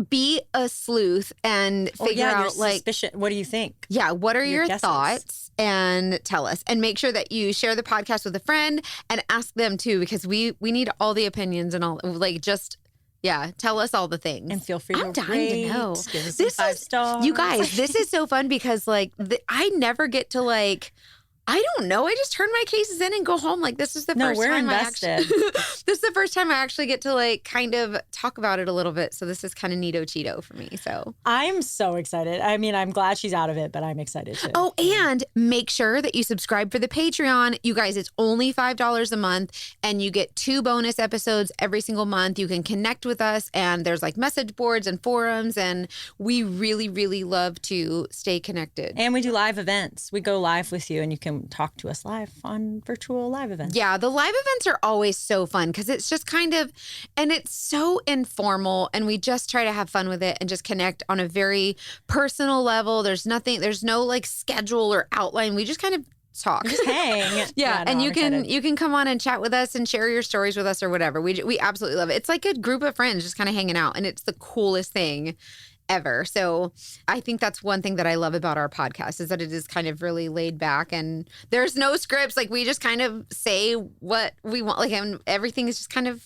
be a sleuth and figure out your suspicion. What do you think? Yeah, what are your guesses. thoughts? And tell us. And make sure that you share the podcast with a friend and ask them too, because we need all the opinions and all tell us all the things. And feel free I'm to dying rate, to know. give us some 5 stars. You guys, this is so fun because I never get to I don't know. I just turn my cases in and go home. Like this is the first we're time invested. this is the first time I actually get to kind of talk about it a little bit. So this is kind of neato Cheeto for me. So I'm so excited. I mean, I'm glad she's out of it, but I'm excited too. oh, and make sure that you subscribe for the Patreon. You guys, it's only $5 a month and you get 2 bonus episodes every single month. You can connect with us and there's message boards and forums and we really, really love to stay connected. And we do live events. We go live with you and you can talk to us live on virtual live events. Yeah, the live events are always so fun because it's just kind of, and it's so informal and we just try to have fun with it and just connect on a very personal level. There's no schedule or outline. We just kind of talk. Just hang. Yeah, and I'm you excited. can come on and chat with us and share your stories with us or whatever. We absolutely love it. It's like a group of friends just kind of hanging out and it's the coolest thing ever. So I think that's one thing that I love about our podcast is that it is kind of really laid back and there's no scripts. We just kind of say what we want. And everything is just kind of,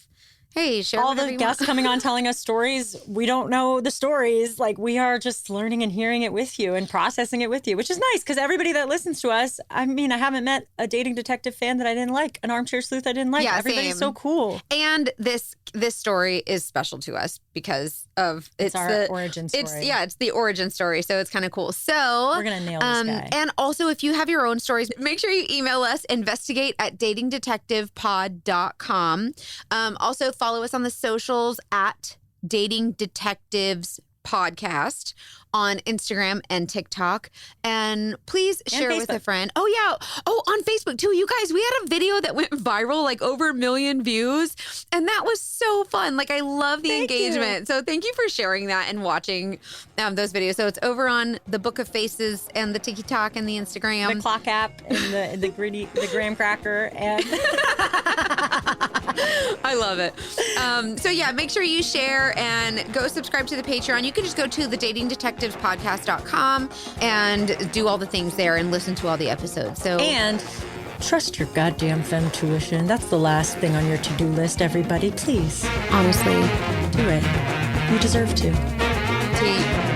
hey, share all whatever the you guests want. coming on telling us stories. We don't know the stories. We are just learning and hearing it with you and processing it with you, which is nice because everybody that listens to us, I mean, I haven't met a dating detective fan that I didn't like, an armchair sleuth I didn't like. Yeah, everybody's same. so cool. And this story is special to us because of It's our origin story. It's the origin story. So it's kind of cool. So We're gonna nail this guy. And also, if you have your own stories, make sure you email us investigate@datingdetectivepod.com. Also, follow us on the socials at Dating Detectives Podcast on Instagram and TikTok. And please share with a Facebook. friend. Oh, yeah. Oh, on Facebook too. You guys, we had a video that went viral, over 1 million views. And that was so fun. I love the Thank engagement. So thank you for sharing that and watching those videos. So it's over on the Book of Faces and the TikTok and the Instagram. The clock app and the graham cracker and I love it. So yeah, make sure you share and go subscribe to the Patreon. You can just go to thedatingdetectivespodcast.com and do all the things there and listen to all the episodes. So and trust your goddamn femtuition. That's the last thing on your to-do list, everybody. Please, honestly, do it. You deserve to. Tea.